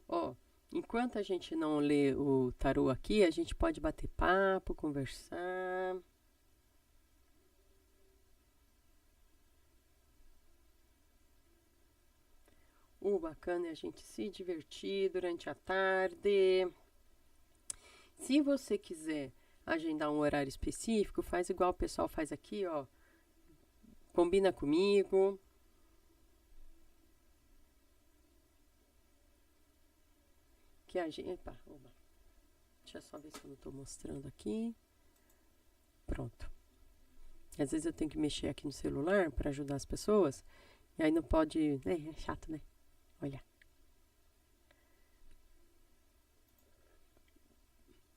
A: Ó, enquanto a gente não lê o tarô aqui, a gente pode bater papo, conversar. O bacana é a gente se divertir durante a tarde. Se você quiser agendar um horário específico, faz igual o pessoal faz aqui, ó. Combina comigo. Que a gente. Epa, oba. Deixa eu só ver se eu não tô mostrando aqui. Pronto. Às vezes eu tenho que mexer aqui no celular para ajudar as pessoas. E aí não pode. Né? É chato, né? Olha.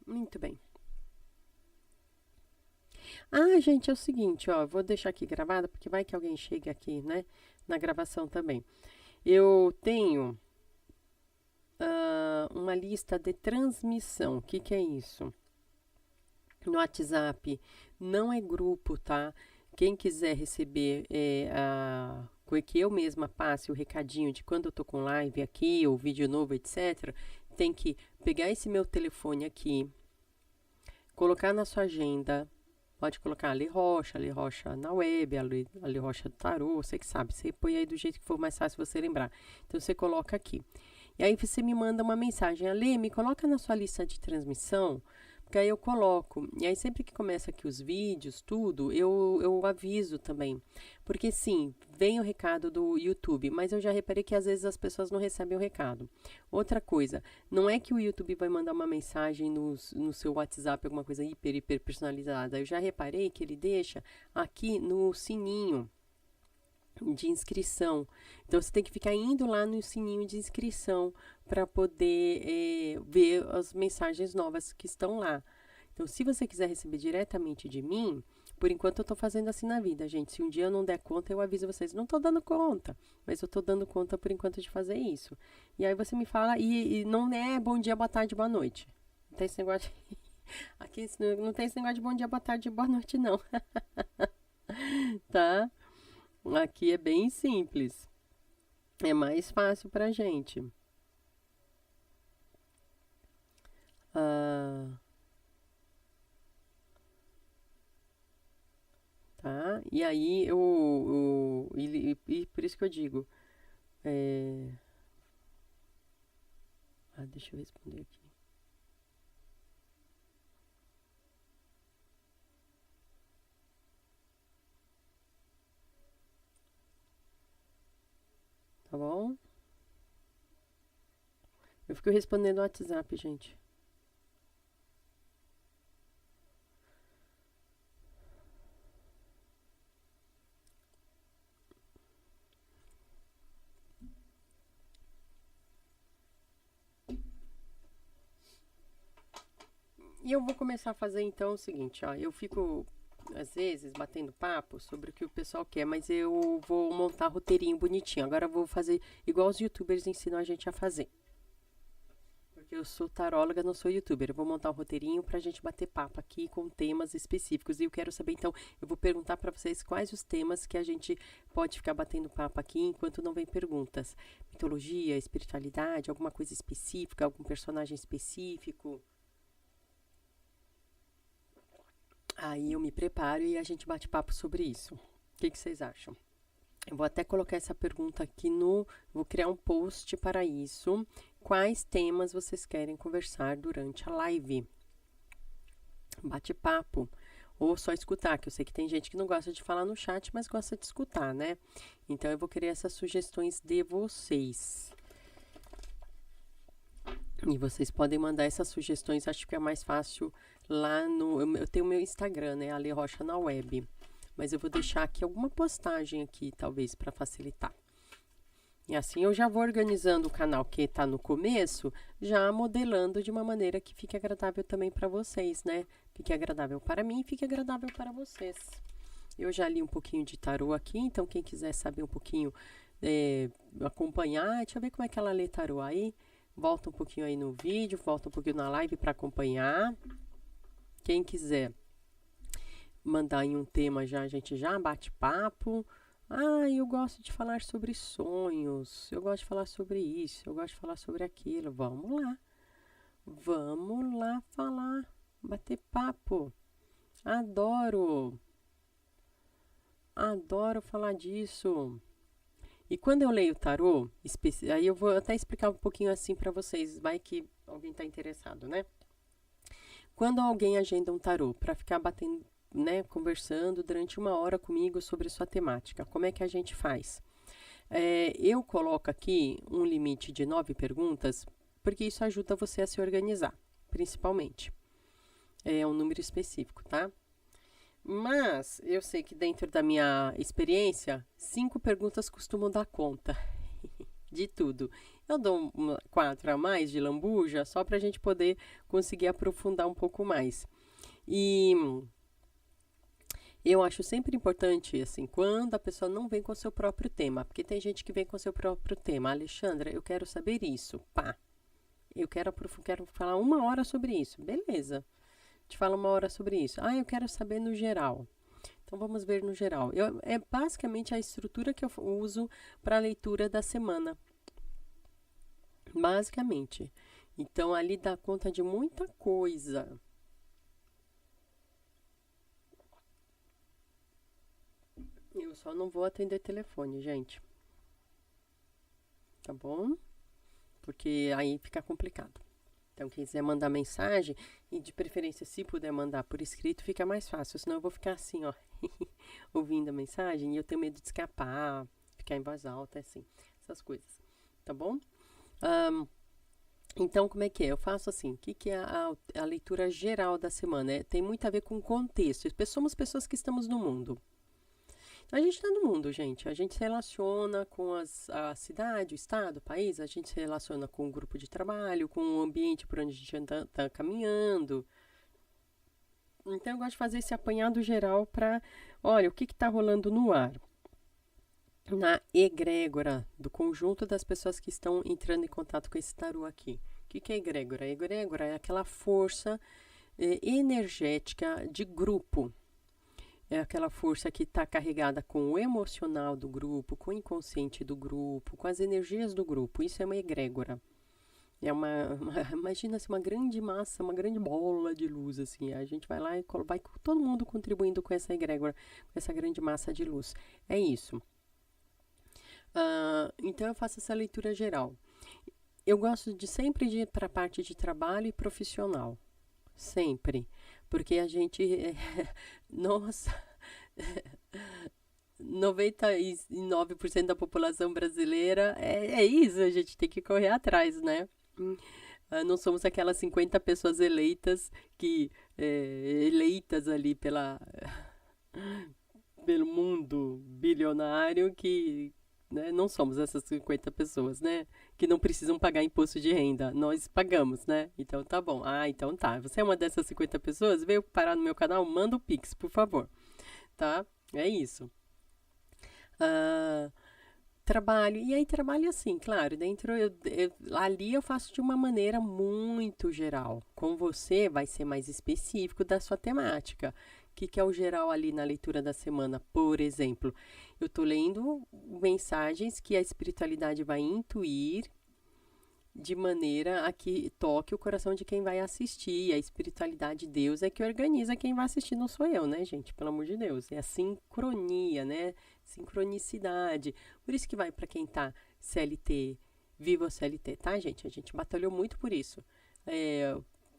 A: Muito bem. Ah, gente, é o seguinte, ó. Vou deixar aqui gravado, porque vai que alguém chegue aqui, né? Na gravação também. Eu tenho uma lista de transmissão. O que, que é isso? No WhatsApp não é grupo, tá? Quem quiser receber que eu mesma passe o recadinho de quando eu tô com live aqui, ou vídeo novo, etc., tem que pegar esse meu telefone aqui, colocar na sua agenda. Pode colocar Ale Rocha na web, Ale Rocha do Tarô, você que sabe. Você põe aí do jeito que for mais fácil você lembrar. Então, você coloca aqui. E aí, você me manda uma mensagem. Ale, me coloca na sua lista de transmissão, porque aí eu coloco. E aí, sempre que começa aqui os vídeos, tudo, eu aviso também. Porque, sim, vem o recado do YouTube, mas eu já reparei que às vezes as pessoas não recebem o recado. Outra coisa, não é que o YouTube vai mandar uma mensagem no seu WhatsApp, alguma coisa hiper personalizada. Eu já reparei que ele deixa aqui no sininho de inscrição. Então, você tem que ficar indo lá no sininho de inscrição para poder ver as mensagens novas que estão lá. Então, se você quiser receber diretamente de mim, por enquanto eu tô fazendo assim na vida, gente. Se um dia eu não der conta, eu aviso vocês. Não tô dando conta, mas eu tô dando conta por enquanto de fazer isso. E aí você me fala, e não é bom dia, boa tarde, boa noite. tem esse negócio de... Aqui não tem esse negócio de bom dia, boa tarde, boa noite, não. Tá? Aqui é bem simples. É mais fácil pra gente. Tá? E aí, e por isso que eu digo. Deixa eu responder aqui. Tá bom? Eu fico respondendo no WhatsApp, gente. E eu vou começar a fazer então o seguinte, ó. Eu fico, às vezes, batendo papo sobre o que o pessoal quer, mas eu vou montar roteirinho bonitinho. Agora eu vou fazer igual os youtubers ensinam a gente a fazer. Porque eu sou taróloga, não sou youtuber. Eu vou montar um roteirinho pra gente bater papo aqui com temas específicos. E eu quero saber, então, eu vou perguntar pra vocês quais os temas que a gente pode ficar batendo papo aqui enquanto não vem perguntas. Mitologia, espiritualidade, alguma coisa específica, algum personagem específico. Aí eu me preparo e a gente bate papo sobre isso. O que vocês acham? Eu vou até colocar essa pergunta aqui no... Vou criar um post para isso. Quais temas vocês querem conversar durante a live? Bate papo. Ou só escutar, que eu sei que tem gente que não gosta de falar no chat, mas gosta de escutar, né? Então eu vou querer essas sugestões de vocês. E vocês podem mandar essas sugestões, acho que é mais fácil lá no... Eu tenho o meu Instagram, né? Ale Rocha na web. Mas eu vou deixar aqui alguma postagem aqui, talvez, para facilitar. E assim eu já vou organizando o canal que está no começo, já modelando de uma maneira que fique agradável também para vocês, né? Fique agradável para mim e fique agradável para vocês. Eu já li um pouquinho de tarô aqui, então quem quiser saber um pouquinho, acompanhar, deixa eu ver como é que ela lê tarô aí. Volta um pouquinho aí no vídeo, volta um pouquinho na live para acompanhar. Quem quiser mandar em um tema já, a gente já bate papo. Eu gosto de falar sobre sonhos, eu gosto de falar sobre isso, eu gosto de falar sobre aquilo. Vamos lá falar, bater papo. Adoro falar disso. E quando eu leio tarô, aí eu vou até explicar um pouquinho assim para vocês, vai que alguém está interessado, né? Quando alguém agenda um tarô para ficar batendo, né, conversando durante 1 hora comigo sobre sua temática, como é que a gente faz? Eu coloco aqui um limite de 9 perguntas, porque isso ajuda você a se organizar, principalmente. É um número específico, tá? Mas eu sei que dentro da minha experiência, 5 perguntas costumam dar conta de tudo. Eu dou 4 a mais de lambuja, só para a gente poder conseguir aprofundar um pouco mais. E eu acho sempre importante, assim, quando a pessoa não vem com o seu próprio tema, porque tem gente que vem com o seu próprio tema. Alexandra, eu quero saber isso, pá. Eu quero falar 1 hora sobre isso. Beleza. Te falo 1 hora sobre isso. Eu quero saber no geral. Então, vamos ver no geral. É basicamente a estrutura que eu uso para a leitura da semana. Basicamente. Então, ali dá conta de muita coisa. Eu só não vou atender telefone, gente. Tá bom? Porque aí fica complicado. Então, quem quiser mandar mensagem, e de preferência, se puder mandar por escrito, fica mais fácil. Senão eu vou ficar assim, ó, ouvindo a mensagem, e eu tenho medo de escapar, ficar em voz alta, assim, essas coisas. Tá bom? Então, como é que é? Eu faço assim, o que é a leitura geral da semana? Tem muito a ver com contexto. Somos pessoas que estamos no mundo. A gente está no mundo, gente. A gente se relaciona com a cidade, o estado, o país. A gente se relaciona com o grupo de trabalho, com o ambiente por onde a gente está caminhando. Então, eu gosto de fazer esse apanhado geral para... Olha, o que está rolando no ar? Na egrégora do conjunto das pessoas que estão entrando em contato com esse tarô aqui. que é egrégora? A egrégora é aquela força energética de grupo. É aquela força que está carregada com o emocional do grupo, com o inconsciente do grupo, com as energias do grupo. Isso é uma egrégora. Imagina-se uma grande massa, uma grande bola de luz, assim. A gente vai lá e vai todo mundo contribuindo com essa egrégora, com essa grande massa de luz. É isso. Então eu faço essa leitura geral. Eu gosto de sempre ir para a parte de trabalho e profissional. Sempre. Porque a gente. Nossa. 99% da população brasileira é isso, a gente tem que correr atrás, né? Não somos aquelas 50 pessoas eleitas eleitas ali pelo mundo bilionário que, né, não somos essas 50 pessoas, né? Que não precisam pagar imposto de renda. Nós pagamos, né? Então tá bom. Então tá. Você é uma dessas 50 pessoas? Veio parar no meu canal? Manda o Pix, por favor. Tá? É isso. Trabalho. E aí trabalho assim, claro, ali eu faço de uma maneira muito geral. Com você vai ser mais específico da sua temática. O que é o geral ali na leitura da semana? Por exemplo, eu estou lendo mensagens que a espiritualidade vai intuir de maneira a que toque o coração de quem vai assistir. A espiritualidade de Deus é que organiza quem vai assistir, não sou eu, né, gente? Pelo amor de Deus. É a sincronia, né? Sincronicidade. Por isso que vai para quem tá CLT, viva CLT, tá, gente? A gente batalhou muito por isso.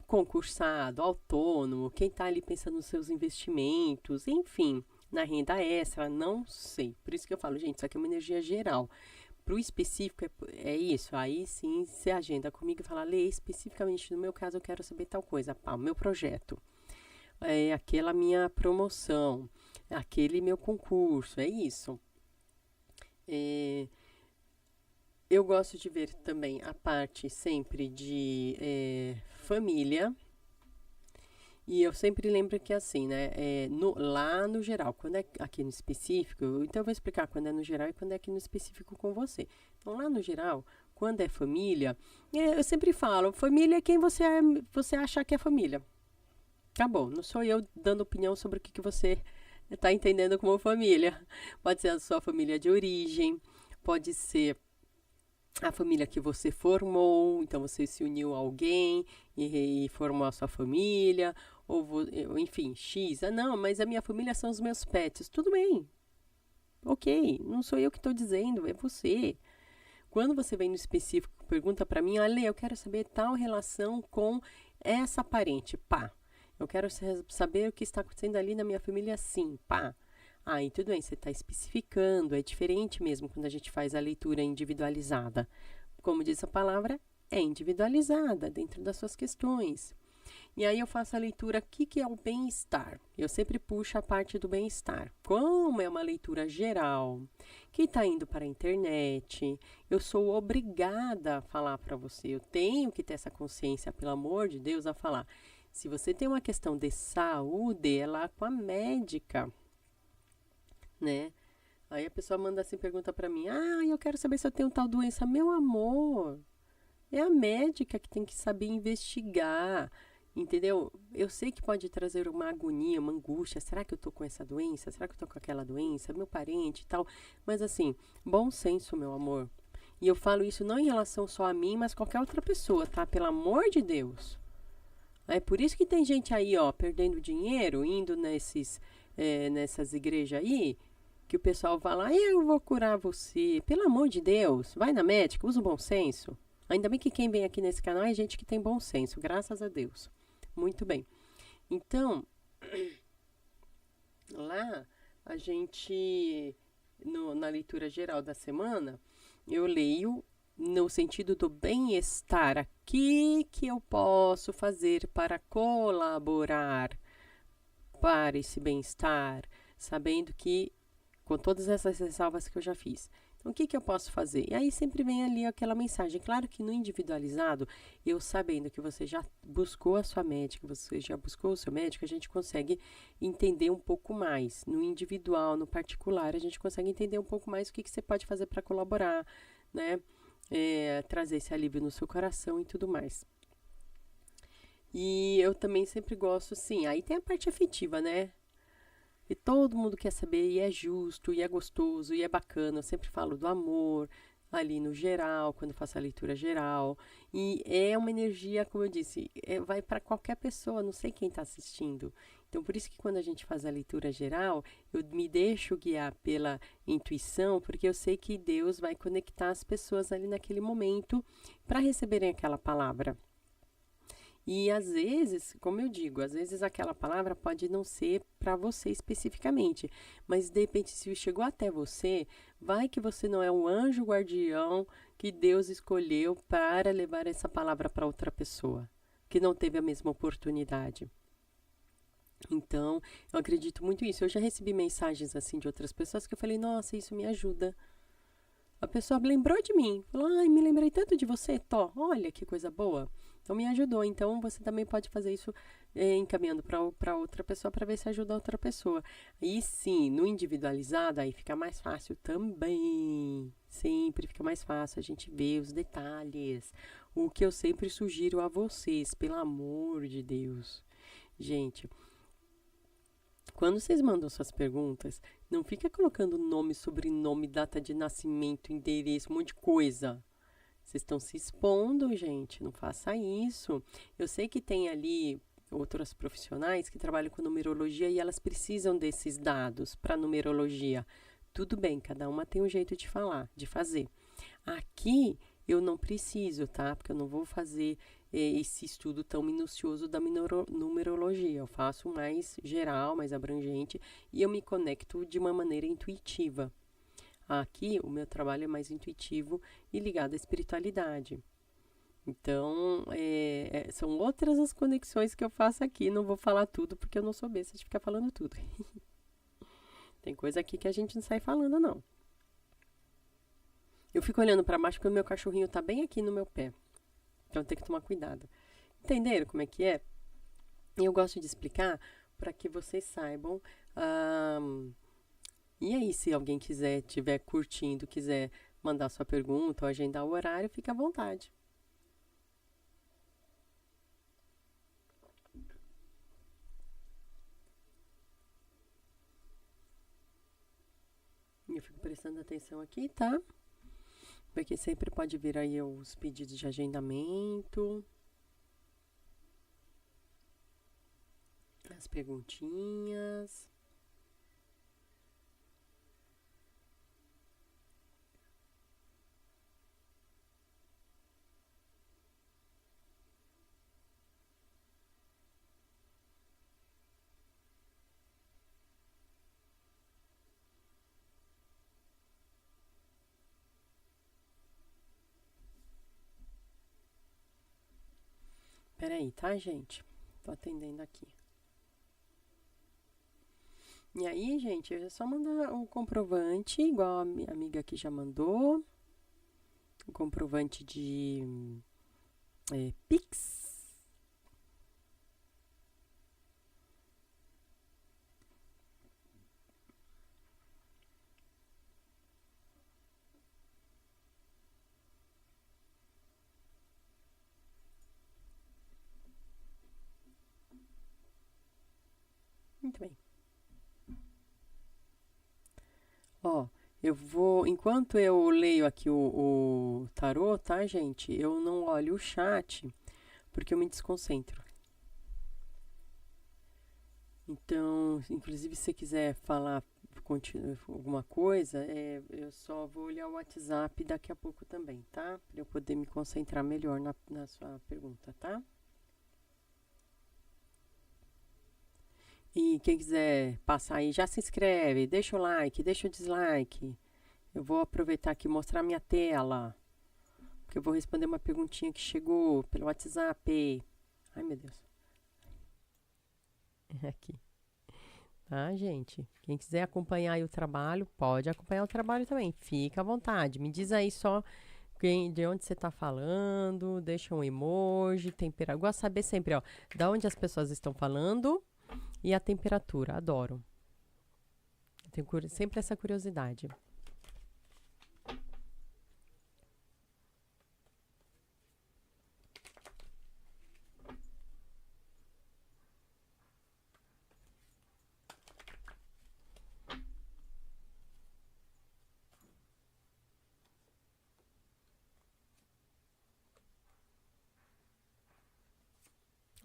A: Concursado, autônomo, quem tá ali pensando nos seus investimentos, enfim, na renda extra, não sei. Por isso que eu falo, gente, isso aqui é uma energia geral. Para o específico é isso, aí sim você agenda comigo e fala, Lê, especificamente no meu caso eu quero saber tal coisa, o meu projeto, aquela minha promoção, aquele meu concurso, é isso. Eu gosto de ver também a parte sempre de família. E eu sempre lembro que assim, né? Lá no geral, quando é aqui no específico, então eu vou explicar quando é no geral e quando é aqui no específico com você. Então, lá no geral, quando é família, eu sempre falo, família é quem você achar que é família. Acabou, não sou eu dando opinião sobre o que você está entendendo como família. Pode ser a sua família de origem, pode ser a família que você formou, então você se uniu a alguém e formou a sua família, enfim, X. Não, mas a minha família são os meus pets. Tudo bem. Ok, não sou eu que estou dizendo, é você. Quando você vem no específico, pergunta para mim, Lê, eu quero saber tal relação com essa parente, pá. Eu quero saber o que está acontecendo ali na minha família, sim, pá. Aí tudo bem, você está especificando, é diferente mesmo quando a gente faz a leitura individualizada. Como diz a palavra, é individualizada dentro das suas questões. E aí eu faço a leitura, o que é o bem-estar? Eu sempre puxo a parte do bem-estar. Como é uma leitura geral, que está indo para a internet, eu sou obrigada a falar para você. Eu tenho que ter essa consciência, pelo amor de Deus, a falar. Se você tem uma questão de saúde, é lá com a médica, né? Aí a pessoa manda assim, pergunta para mim, eu quero saber se eu tenho tal doença. Meu amor, é a médica que tem que saber investigar, entendeu? Eu sei que pode trazer uma agonia, uma angústia, será que eu tô com essa doença? Será que eu tô com aquela doença? Meu parente e tal, mas assim, bom senso, meu amor. E eu falo isso não em relação só a mim, mas qualquer outra pessoa, tá? Pelo amor de Deus. É por isso que tem gente aí, ó, perdendo dinheiro, indo nessas igrejas aí, que o pessoal vai lá, eu vou curar você. Pelo amor de Deus, vai na médica, usa o bom senso. Ainda bem que quem vem aqui nesse canal é gente que tem bom senso, graças a Deus. Muito bem. Então, lá a gente, na leitura geral da semana, eu leio no sentido do bem-estar. Aqui que eu posso fazer para colaborar para esse bem-estar, sabendo que com todas essas ressalvas que eu já fiz. Então, o que eu posso fazer? E aí sempre vem ali aquela mensagem. Claro que no individualizado, eu sabendo que você já buscou a sua médica, você já buscou o seu médico, a gente consegue entender um pouco mais. No individual, no particular, a gente consegue entender um pouco mais o que você pode fazer para colaborar, né? trazer esse alívio no seu coração e tudo mais. E eu também sempre gosto, sim, aí tem a parte afetiva, né? E todo mundo quer saber, e é justo, e é gostoso, e é bacana. Eu sempre falo do amor, ali no geral, quando faço a leitura geral. E é uma energia, como eu disse, vai para qualquer pessoa, não sei quem está assistindo. Então, por isso que quando a gente faz a leitura geral, eu me deixo guiar pela intuição, porque eu sei que Deus vai conectar as pessoas ali naquele momento para receberem aquela palavra. E às vezes, como eu digo, às vezes aquela palavra pode não ser para você especificamente, mas de repente, se chegou até você, vai que você não é um anjo guardião que Deus escolheu para levar essa palavra para outra pessoa, que não teve a mesma oportunidade. Então, eu acredito muito nisso. Eu já recebi mensagens assim de outras pessoas que eu falei, nossa, isso me ajuda. A pessoa lembrou de mim, falou, ai, me lembrei tanto de você, Tó, olha que coisa boa. Então me ajudou. Então você também pode fazer isso encaminhando para outra pessoa para ver se ajuda a outra pessoa. E sim, no individualizado aí fica mais fácil também. Sempre fica mais fácil a gente ver os detalhes. O que eu sempre sugiro a vocês, pelo amor de Deus. Gente, quando vocês mandam suas perguntas, não fica colocando nome, sobrenome, data de nascimento, endereço, um monte de coisa. Vocês estão se expondo, gente. Não faça isso. Eu sei que tem ali outras profissionais que trabalham com numerologia e elas precisam desses dados para numerologia. Tudo bem, cada uma tem um jeito de falar, de fazer. Aqui eu não preciso, tá? Porque eu não vou fazer esse estudo tão minucioso da numerologia. Eu faço mais geral, mais abrangente e eu me conecto de uma maneira intuitiva. Aqui o meu trabalho é mais intuitivo e ligado à espiritualidade. Então, são outras as conexões que eu faço aqui. Não vou falar tudo porque eu não sou besta de ficar falando tudo. Tem coisa aqui que a gente não sai falando, não. Eu fico olhando para baixo porque o meu cachorrinho tá bem aqui no meu pé. Então tem que tomar cuidado. Entenderam como é que é? Eu gosto de explicar para que vocês saibam. E aí, se alguém estiver curtindo, quiser mandar sua pergunta ou agendar o horário, fica à vontade. Eu fico prestando atenção aqui, tá? Porque sempre pode vir aí os pedidos de agendamento, as perguntinhas. Peraí, tá, gente? Tô atendendo aqui. E aí, gente, é só mandar um comprovante, igual a minha amiga aqui já mandou. Um comprovante de Pix. Muito bem. Ó, eu vou. Enquanto eu leio aqui o tarô, tá, gente? Eu não olho o chat porque eu me desconcentro. Então, inclusive, se você quiser falar alguma coisa, eu só vou olhar o WhatsApp daqui a pouco também, tá? Para eu poder me concentrar melhor na sua pergunta, tá? E quem quiser passar aí, já se inscreve, deixa o like, deixa o dislike. Eu vou aproveitar aqui e mostrar minha tela. Porque eu vou responder uma perguntinha que chegou pelo WhatsApp. Ai, meu Deus. É aqui. Tá, gente? Quem quiser acompanhar aí o trabalho, pode acompanhar o trabalho também. Fica à vontade. Me diz aí só de onde você tá falando, deixa um emoji, temperatura. Eu gosto de saber sempre, ó, da onde as pessoas estão falando e a temperatura. Adoro. Eu tenho sempre essa curiosidade.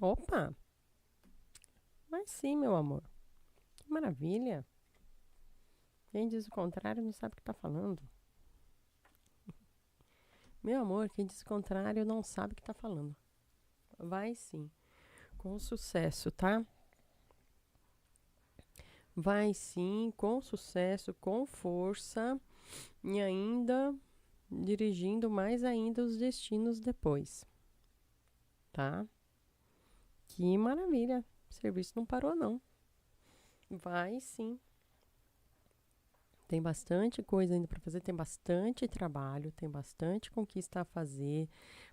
A: Opa! Vai sim, meu amor. Que maravilha. Quem diz o contrário não sabe o que tá falando. Meu amor, quem diz o contrário não sabe o que tá falando. Vai sim. Com sucesso, tá? Vai sim, com sucesso, com força e ainda dirigindo mais ainda os destinos depois, tá? Que maravilha. O serviço não parou, não. Vai sim. Tem bastante coisa ainda para fazer, tem bastante trabalho, tem bastante conquista a fazer.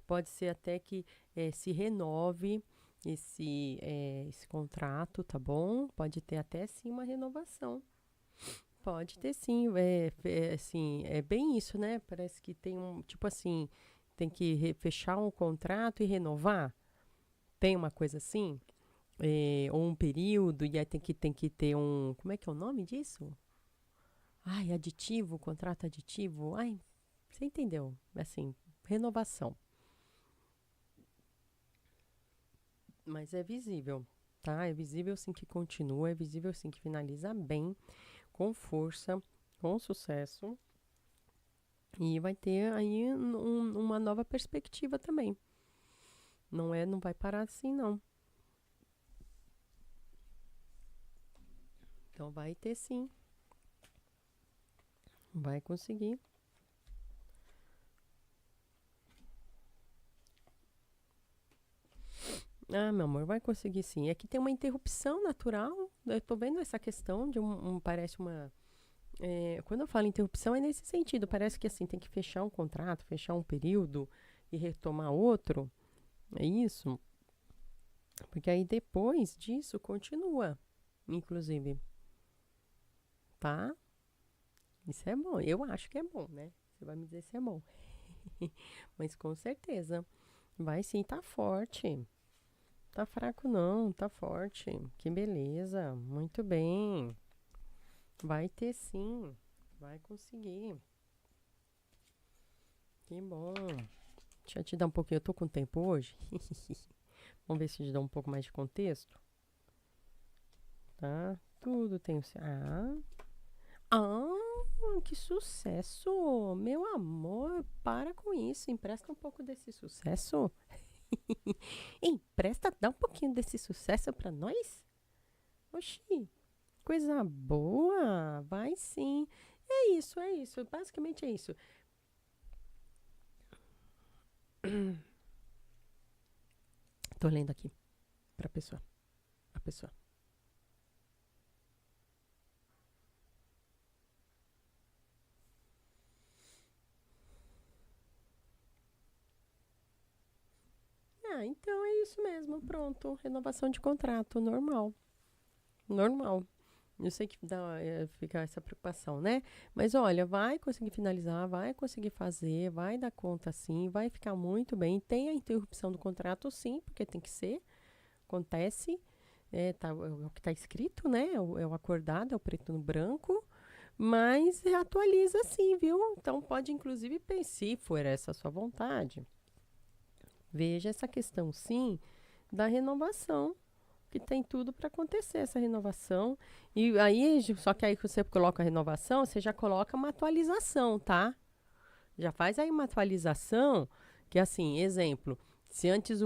A: Pode ser até que se renove esse contrato, tá bom? Pode ter até sim uma renovação. Pode ter sim, assim, é bem isso, né? Parece que tem tipo assim, tem que fechar um contrato e renovar. Tem uma coisa assim, ou um período, e aí tem que ter um, como é que é o nome disso? Ai, aditivo, contrato aditivo. Ai, você entendeu? Assim, renovação. Mas é visível, tá? É visível sim que continua, é visível sim que finaliza bem, com força, com sucesso. E vai ter aí uma nova perspectiva também. Não vai parar assim, não. Então vai ter sim. Vai conseguir. Ah, meu amor, vai conseguir sim. É que tem uma interrupção natural. Eu tô vendo essa questão de parece uma. Quando eu falo interrupção, é nesse sentido. Parece que assim, tem que fechar um contrato, fechar um período e retomar outro. É isso? Porque aí depois disso continua, inclusive. Tá? Isso é bom. Eu acho que é bom, né? Você vai me dizer se é bom. Mas com certeza. Vai sim, tá forte. Tá fraco não, tá forte. Que beleza. Muito bem. Vai ter sim. Vai conseguir. Que bom. Deixa eu te dar um pouquinho. Eu tô com tempo hoje. Vamos ver se eu te dá um pouco mais de contexto. Tá? Tudo tem o seu. Que sucesso! Meu amor, para com isso. Empresta um pouco desse sucesso. Empresta, dá um pouquinho desse sucesso pra nós. Oxi, coisa boa. Vai sim. É isso, é isso. Basicamente é isso. Tô lendo aqui pra pessoa. A pessoa. Então é isso mesmo. Pronto. Renovação de contrato. Normal. Normal. Eu sei que fica essa preocupação, né? Mas olha, vai conseguir finalizar, vai conseguir fazer, vai dar conta sim, vai ficar muito bem. Tem a interrupção do contrato, sim, porque tem que ser. Acontece. É o que está escrito, né? É o acordado, é o preto no branco. Mas atualiza sim, viu? Então pode, inclusive, se for essa a sua vontade, veja essa questão, sim, da renovação, que tem tudo para acontecer essa renovação. E aí, só que aí que você coloca a renovação, você já coloca uma atualização, tá? Já faz aí uma atualização, que assim, exemplo, se antes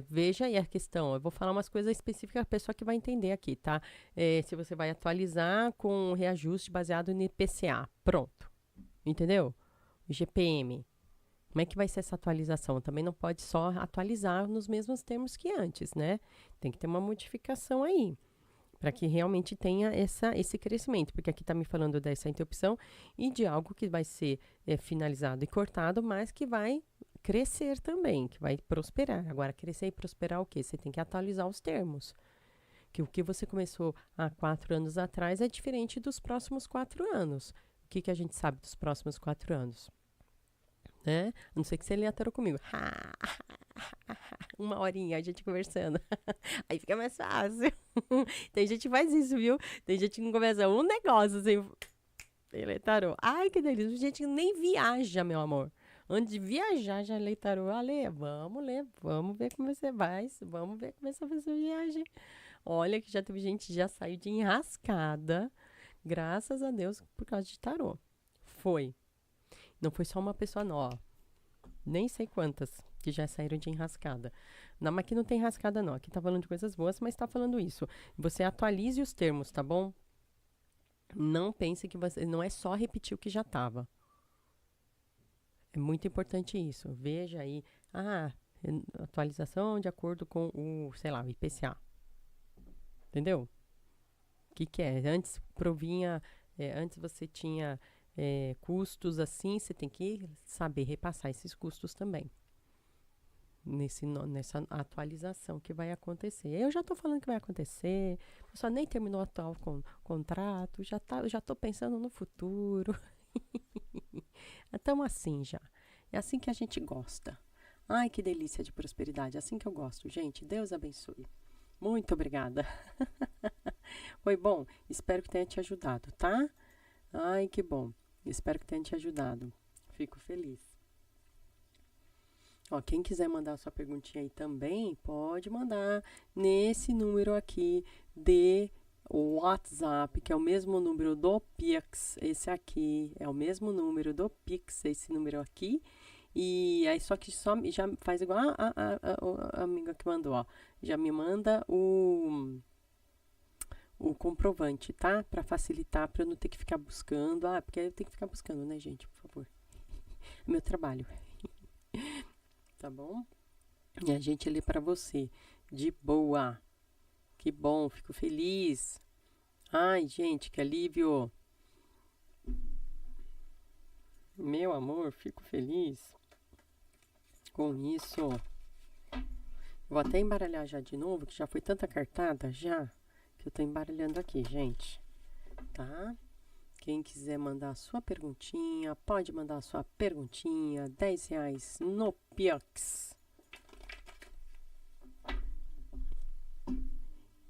A: veja aí a questão, eu vou falar umas coisas específicas a pessoa que vai entender aqui, tá? Se você vai atualizar com reajuste baseado no IPCA, pronto, entendeu? GPM. Como é que vai ser essa atualização? Também não pode só atualizar nos mesmos termos que antes, né? Tem que ter uma modificação aí, para que realmente tenha esse crescimento, porque aqui está me falando dessa interrupção e de algo que vai ser finalizado e cortado, mas que vai crescer também, que vai prosperar. Agora, crescer e prosperar o quê? Você tem que atualizar os termos. Que o que você começou há 4 anos atrás é diferente dos próximos 4 anos. O que a gente sabe dos próximos 4 anos? Né? A não ser que você leia tarô comigo. Uma horinha a gente conversando. Aí fica mais fácil. Tem gente que faz isso, viu? Tem gente que não começa um negócio assim. Ele é tarô. Ai, que delícia. Gente que nem viaja, meu amor. Antes de viajar, já lê tarô. Ale, vamos ler, vamos ver como você vai, vamos ver como você vai fazer a viagem. Olha que já teve gente que já saiu de enrascada, graças a Deus, por causa de tarô. Foi. Não foi só uma pessoa, não, ó. Nem sei quantas que já saíram de enrascada. Não, mas aqui não tem enrascada, não. Aqui tá falando de coisas boas, mas tá falando isso. Você atualize os termos, tá bom? Não pense que você. Não é só repetir o que já tava. É muito importante isso. Veja aí. Ah, atualização de acordo com o, sei lá, o IPCA. Entendeu? O que é? Antes provinha. Antes você tinha custos assim, você tem que saber repassar esses custos também. Nessa atualização que vai acontecer. Eu já estou falando que vai acontecer, a pessoa nem terminou o atual contrato, já estou pensando no futuro. Estamos assim já. É assim que a gente gosta. Ai, que delícia de prosperidade. É assim que eu gosto, gente. Deus abençoe. Muito obrigada. Foi bom? Espero que tenha te ajudado, tá? Ai, que bom. Espero que tenha te ajudado. Fico feliz. Ó, quem quiser mandar sua perguntinha aí também, pode mandar nesse número aqui de WhatsApp, que é o mesmo número do Pix, esse aqui, é o mesmo número do Pix, esse número aqui. E aí só que já faz igual a amiga que mandou, ó. Já me manda o comprovante, tá? Para facilitar, para eu não ter que ficar buscando. Ah, porque eu tenho que ficar buscando, né, gente? Por favor. É meu trabalho. Tá bom? E a gente lê para você. De boa. Que bom, fico feliz. Ai, gente, que alívio. Meu amor, fico feliz com isso. Vou até embaralhar já de novo, que já foi tanta cartada já, que eu tô embaralhando aqui, gente. Tá? Quem quiser mandar a sua perguntinha, pode mandar a sua perguntinha. R$10 no Pix.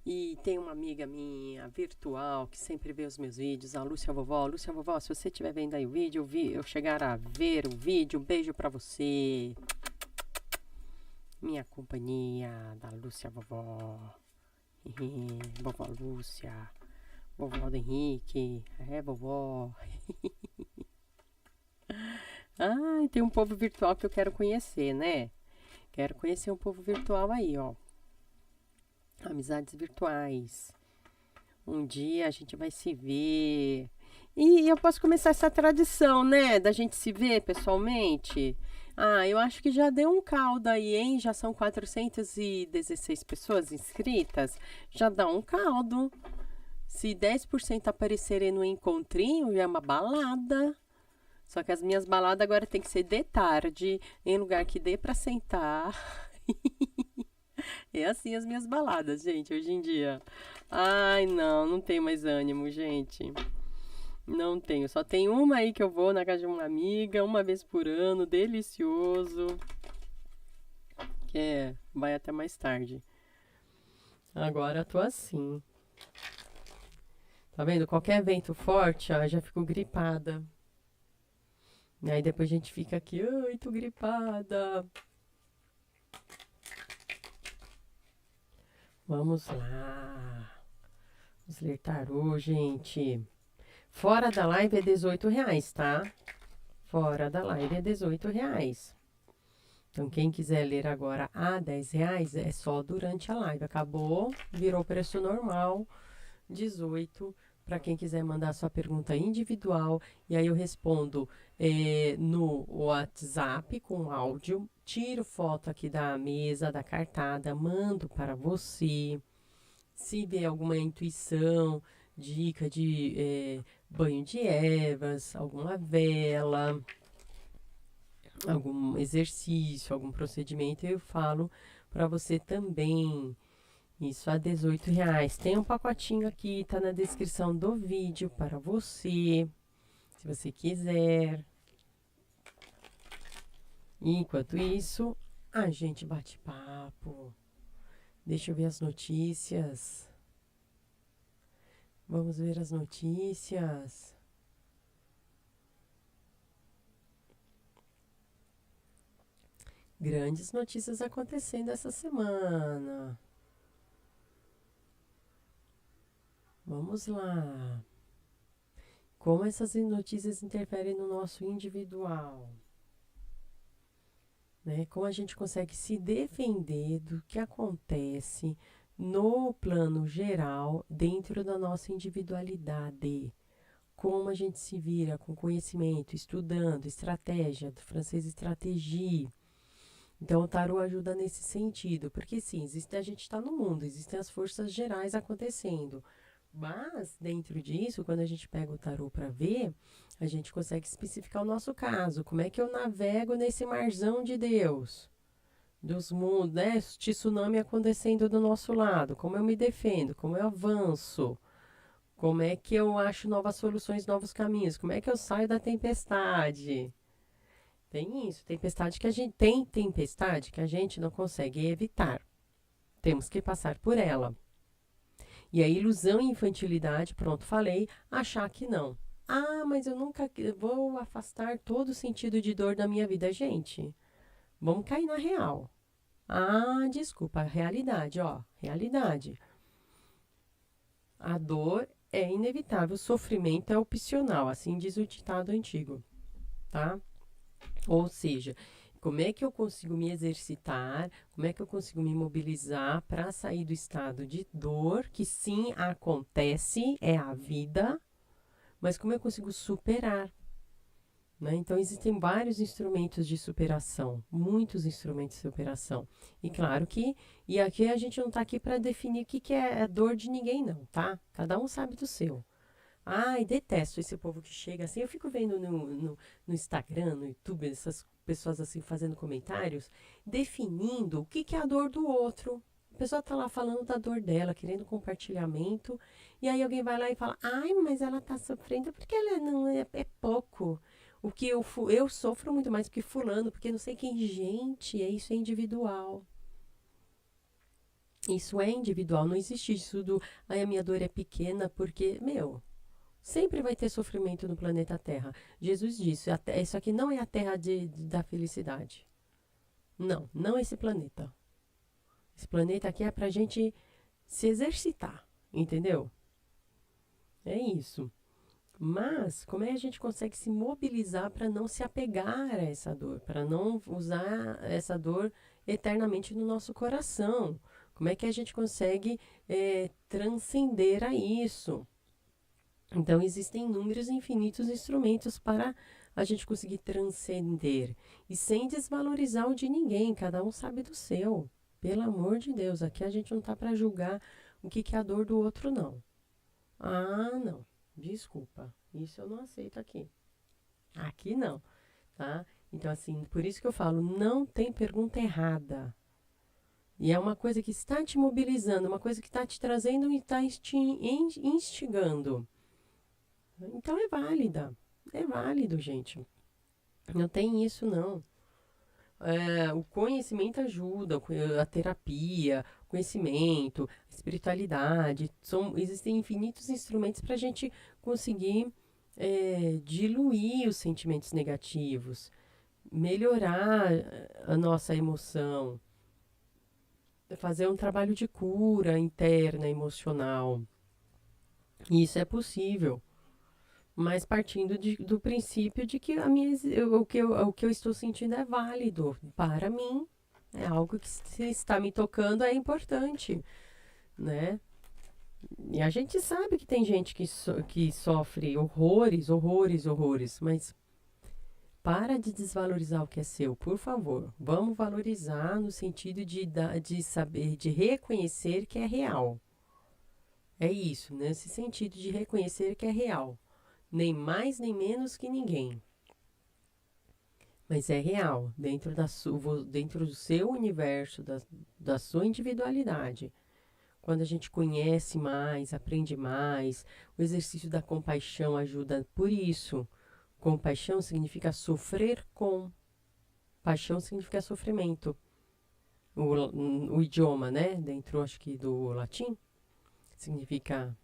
A: E tem uma amiga minha, virtual, que sempre vê os meus vídeos, a Lúcia Vovó. Lúcia Vovó, se você estiver vendo aí o vídeo, eu chegar a ver o vídeo, um beijo pra você. Minha companhia da Lúcia Vovó. Vovó Lúcia. Vovó do Henrique. Vovó. Ai, tem um povo virtual que eu quero conhecer, né? Quero conhecer um povo virtual aí, ó. Amizades virtuais. Um dia a gente vai se ver. E eu posso começar essa tradição, né? Da gente se ver pessoalmente. Ah, eu acho que já deu um caldo aí, hein? Já são 416 pessoas inscritas. Já dá um caldo. Se 10% aparecerem no encontrinho, já é uma balada. Só que as minhas baladas agora tem que ser de tarde, em lugar que dê pra sentar. É assim as minhas baladas, gente, hoje em dia. Ai, não tenho mais ânimo, gente. Não tenho. Só tem uma aí que eu vou na casa de uma amiga, uma vez por ano, delicioso. Vai até mais tarde. Agora eu tô assim. Tá vendo? Qualquer vento forte, ó, já fico gripada. E aí depois a gente fica aqui, ai, tô gripada. Vamos lá. Vamos ler tarô, gente. Fora da live é R$18, tá? Fora da live é R$18. Então, quem quiser ler agora a R$10 é só durante a live. Acabou, virou preço normal, 18. Para quem quiser mandar sua pergunta individual, e aí eu respondo no WhatsApp com áudio, tiro foto aqui da mesa, da cartada, mando para você. Se vê alguma intuição, dica de banho de ervas, alguma vela, algum exercício, algum procedimento, eu falo para você também. Isso a R$18. Tem um pacotinho aqui, tá na descrição do vídeo para você, se você quiser. Enquanto isso, a gente bate papo. Deixa eu ver as notícias. Vamos ver as notícias. Grandes notícias acontecendo essa semana. Vamos lá. Como essas notícias interferem no nosso individual? Né? Como a gente consegue se defender do que acontece no plano geral dentro da nossa individualidade? Como a gente se vira com conhecimento, estudando, estratégia, do francês estratégie. Então, o tarô ajuda nesse sentido, porque sim, a gente está no mundo, existem as forças gerais acontecendo. Mas, dentro disso, quando a gente pega o tarô para ver, a gente consegue especificar o nosso caso. Como é que eu navego nesse marzão de Deus? Dos mundos, né? Tsunami acontecendo do nosso lado. Como eu me defendo? Como eu avanço? Como é que eu acho novas soluções, novos caminhos? Como é que eu saio da tempestade? Tem isso, tempestade que a gente não consegue evitar. Temos que passar por ela. E a ilusão e infantilidade, pronto, falei, achar que não. Ah, mas eu nunca vou afastar todo o sentido de dor da minha vida. Gente, vamos cair na real. Ah, desculpa, realidade, ó, realidade. A dor é inevitável, o sofrimento é opcional, assim diz o ditado antigo, tá? Ou seja, como é que eu consigo me exercitar, como é que eu consigo me mobilizar para sair do estado de dor, que sim acontece, é a vida, mas como eu consigo superar? Né? Então, existem vários instrumentos de superação, muitos instrumentos de superação. E claro que, e aqui a gente não está aqui para definir o que é a dor de ninguém, não, tá? Cada um sabe do seu. Ai, detesto esse povo que chega assim. Eu fico vendo no Instagram, no YouTube, essas pessoas assim fazendo comentários, definindo o que é a dor do outro. A pessoa tá lá falando da dor dela, querendo compartilhamento, e aí alguém vai lá e fala: ai, mas ela tá sofrendo porque ela não é pouco. O que eu sofro muito mais que fulano, porque não sei quem. Gente, isso é individual. Isso é individual, não existe isso do, ai, a minha dor é pequena, porque, meu, sempre vai ter sofrimento no planeta Terra. Jesus disse: isso aqui não é a terra da felicidade. Não, não esse planeta. Esse planeta aqui é pra gente se exercitar, entendeu? É isso. Mas como é que a gente consegue se mobilizar para não se apegar a essa dor, para não usar essa dor eternamente no nosso coração? Como é que a gente consegue transcender a isso? Então, existem inúmeros e infinitos instrumentos para a gente conseguir transcender. E sem desvalorizar o de ninguém, cada um sabe do seu. Pelo amor de Deus, aqui a gente não está para julgar o que é a dor do outro, não. Ah, não. Desculpa. Isso eu não aceito aqui. Aqui não, tá? Então, assim, por isso que eu falo, não tem pergunta errada. E é uma coisa que está te mobilizando, uma coisa que está te trazendo e está te instigando. Então é válida. É válido, gente. Não tem isso, não. O conhecimento ajuda, a terapia, o conhecimento, a espiritualidade. Existem infinitos instrumentos para a gente conseguir diluir os sentimentos negativos, melhorar a nossa emoção, fazer um trabalho de cura interna, emocional. Isso é possível. Mas partindo do princípio de que o que eu estou sentindo é válido para mim, é algo que se está me tocando é importante, né? E a gente sabe que tem gente que sofre horrores, horrores, horrores, mas para de desvalorizar o que é seu, por favor. Vamos valorizar no sentido de saber, de reconhecer que é real. É isso, nesse sentido de reconhecer que é real. Nem mais nem menos que ninguém. Mas é real, dentro do seu universo, da sua individualidade. Quando a gente conhece mais, aprende mais, o exercício da compaixão ajuda por isso. Compaixão significa sofrer com. Paixão significa sofrimento. O idioma, né? Dentro, acho que do latim, significa.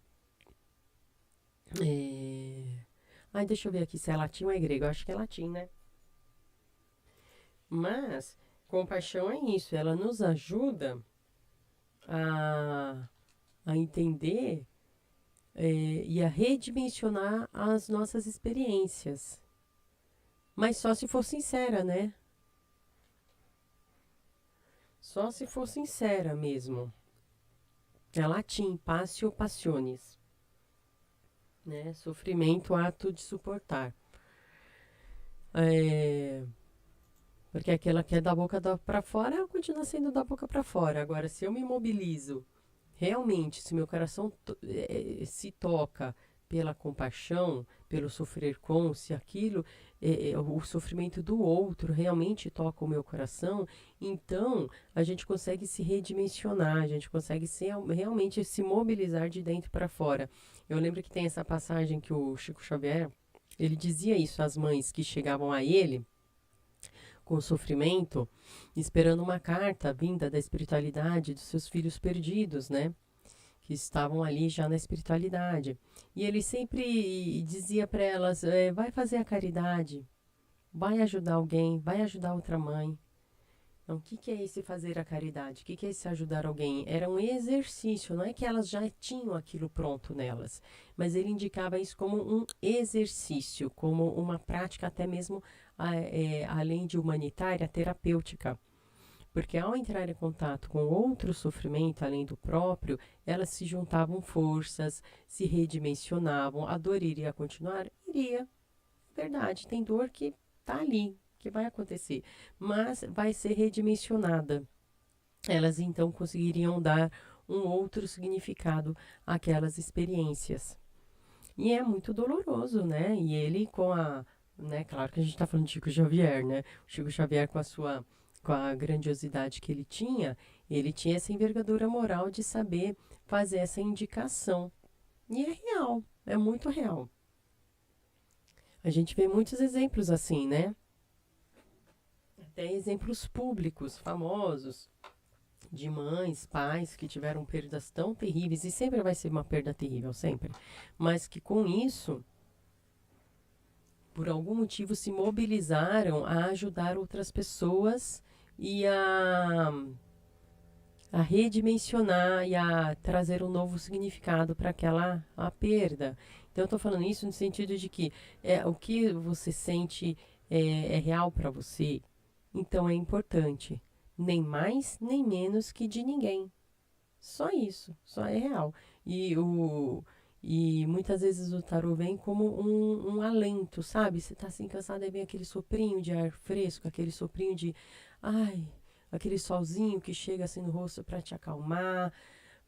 A: Ai, deixa eu ver aqui se é latim ou é grego. Eu acho que é latim, né? Mas, Compaixão é isso, ela nos ajuda a entender e a redimensionar as nossas experiências. Mas só se for sincera, né? Só se for sincera mesmo. É latim, passio passiones. Né? Sofrimento, ato de suportar. Porque aquela que é da boca para fora, continua sendo da boca para fora. Agora, se eu me mobilizo, realmente, se meu coração se toca pela compaixão, pelo sofrer com, se aquilo, o sofrimento do outro realmente toca o meu coração, então a gente consegue se redimensionar, a gente consegue realmente se mobilizar de dentro para fora. Eu lembro que tem essa passagem que o Chico Xavier, ele dizia isso às mães que chegavam a ele com sofrimento, esperando uma carta vinda da espiritualidade dos seus filhos perdidos, né? Que estavam ali já na espiritualidade. E ele sempre dizia para elas, vai fazer a caridade, vai ajudar alguém, vai ajudar outra mãe. Então, o que é esse fazer a caridade? O que é esse ajudar alguém? Era um exercício, não é que elas já tinham aquilo pronto nelas, mas ele indicava isso como um exercício, como uma prática até mesmo, além de humanitária, terapêutica. Porque ao entrar em contato com outro sofrimento além do próprio, elas se juntavam forças, se redimensionavam, a dor iria continuar? Iria. Verdade, tem dor que está ali, que vai acontecer, mas vai ser redimensionada. Elas então conseguiriam dar um outro significado àquelas experiências. E é muito doloroso, né? E ele né? Claro que a gente está falando de Chico Xavier, né? O Chico Xavier com a grandiosidade que ele tinha essa envergadura moral de saber fazer essa indicação. E é real, é muito real. A gente vê muitos exemplos assim, né? Até exemplos públicos, famosos, de mães, pais que tiveram perdas tão terríveis, e sempre vai ser uma perda terrível, sempre. Mas que com isso, por algum motivo, se mobilizaram a ajudar outras pessoas e a redimensionar e a trazer um novo significado para aquela perda. Então, eu estou falando isso no sentido de que o que você sente é real para você, então é importante. Nem mais, nem menos que de ninguém. Só isso, só é real. E muitas vezes o tarô vem como um alento, sabe? Você tá assim cansado, aí vem aquele soprinho de ar fresco, aquele soprinho de... Ai, aquele solzinho que chega assim no rosto para te acalmar,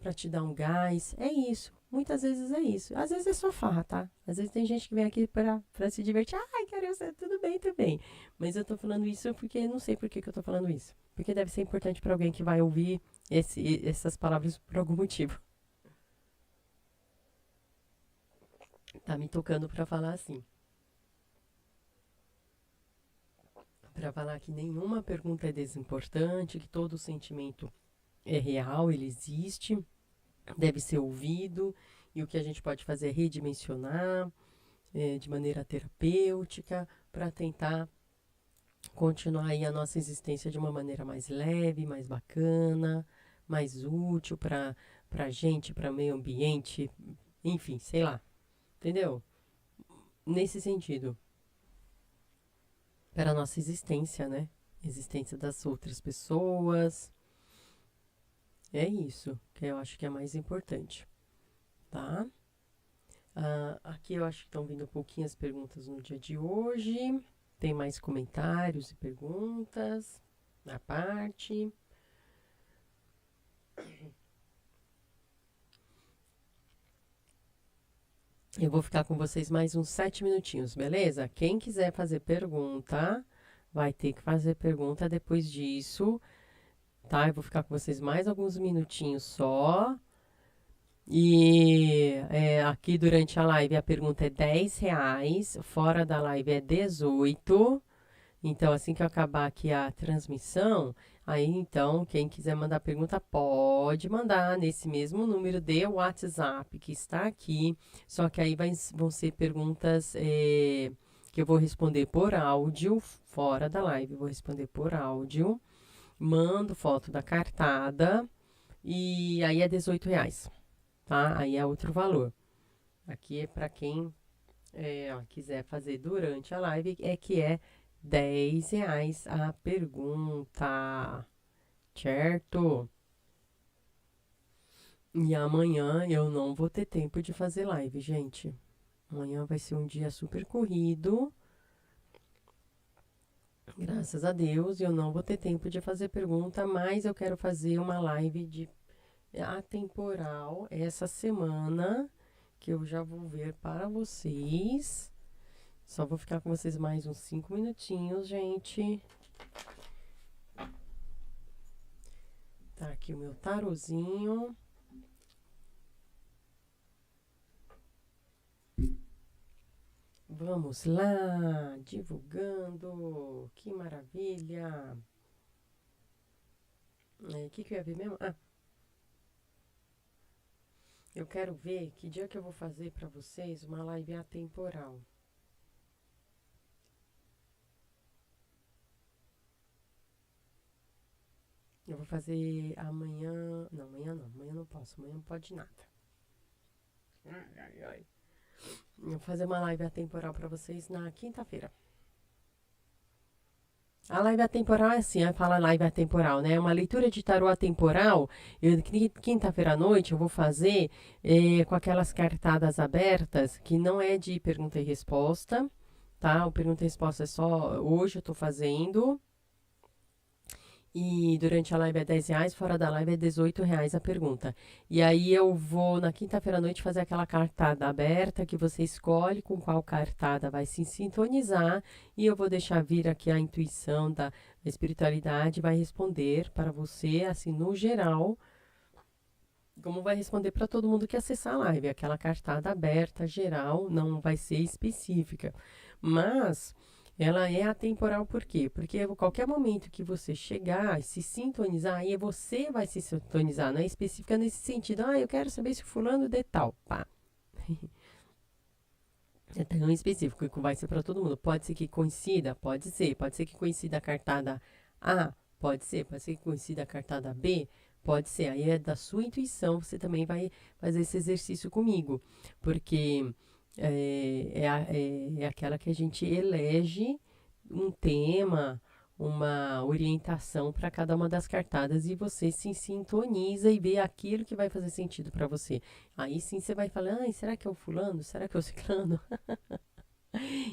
A: para te dar um gás. É isso. Muitas vezes é isso. Às vezes é só farra, tá? Às vezes tem gente que vem aqui para se divertir. Ai, caramba, tudo bem, tudo bem. Mas eu tô falando isso porque não sei por que eu tô falando isso. Porque deve ser importante para alguém que vai ouvir essas palavras por algum motivo. Tá me tocando para falar assim. Para falar que nenhuma pergunta é desimportante, que todo sentimento é real, ele existe, deve ser ouvido, e o que a gente pode fazer é redimensionar de maneira terapêutica para tentar continuar aí a nossa existência de uma maneira mais leve, mais bacana, mais útil para a gente, para o meio ambiente, enfim, sei lá, entendeu? Nesse sentido, para a nossa existência, né? Existência das outras pessoas. É isso que eu acho que é mais importante, tá? Aqui eu acho que estão vindo pouquinhas perguntas no dia de hoje. Tem mais comentários e perguntas na parte. Eu vou ficar com vocês mais uns 7 minutinhos, beleza? Quem quiser fazer pergunta, vai ter que fazer pergunta depois disso, tá? Eu vou ficar com vocês mais alguns minutinhos só. E aqui durante a live a pergunta é R$10, fora da live é 18. Então, assim que eu acabar aqui a transmissão, aí então, quem quiser mandar pergunta, pode mandar nesse mesmo número de WhatsApp que está aqui. Só que aí vão ser perguntas que eu vou responder por áudio, fora da live. Vou responder por áudio. mando foto da cartada e aí é R$ 18, tá? Aí é outro valor. Aqui é para quem quiser fazer durante a live, que é R$ 10 a pergunta, certo? E amanhã eu não vou ter tempo de fazer live, gente. Amanhã vai ser um dia super corrido. Graças a Deus, eu não vou ter tempo de fazer pergunta, mas eu quero fazer uma live de atemporal essa semana, que eu já vou ver para vocês. Só vou ficar com vocês mais uns 5 minutinhos, gente. Tá aqui o meu tarozinho. Vamos lá, divulgando. Que maravilha. O que eu ia ver mesmo? Eu quero ver que dia que eu vou fazer para vocês uma live atemporal. Eu vou fazer amanhã. Não, amanhã não. Amanhã não posso. Amanhã não pode nada. Eu vou fazer uma live atemporal para vocês na quinta-feira. A live atemporal é assim, fala live atemporal, né? Uma leitura de tarô atemporal. Quinta-feira à noite eu vou fazer com aquelas cartadas abertas, que não é de pergunta e resposta, tá? O pergunta e resposta é só hoje eu tô fazendo. E durante a live é R$ 10, fora da live é R$ 18 a pergunta. E aí eu vou na quinta-feira à noite fazer aquela cartada aberta que você escolhe com qual cartada vai se sintonizar. E eu vou deixar vir aqui a intuição da espiritualidade, vai responder para você, assim, no geral, como vai responder para todo mundo que acessar a live. Aquela cartada aberta, geral, não vai ser específica. Mas ela é atemporal por quê? Porque a qualquer momento que você chegar, se sintonizar, aí você vai se sintonizar, não é específica nesse sentido. Eu quero saber se fulano de tal, pá. É tão específico que vai ser para todo mundo. Pode ser que coincida? Pode ser. Pode ser que coincida a cartada A? Pode ser. Pode ser que coincida a cartada B? Pode ser. Aí é da sua intuição, você também vai fazer esse exercício comigo. Porque é aquela que a gente elege um tema, uma orientação para cada uma das cartadas e você se sintoniza e vê aquilo que vai fazer sentido para você. Aí sim você vai falar, será que é o fulano? Será que é o ciclano?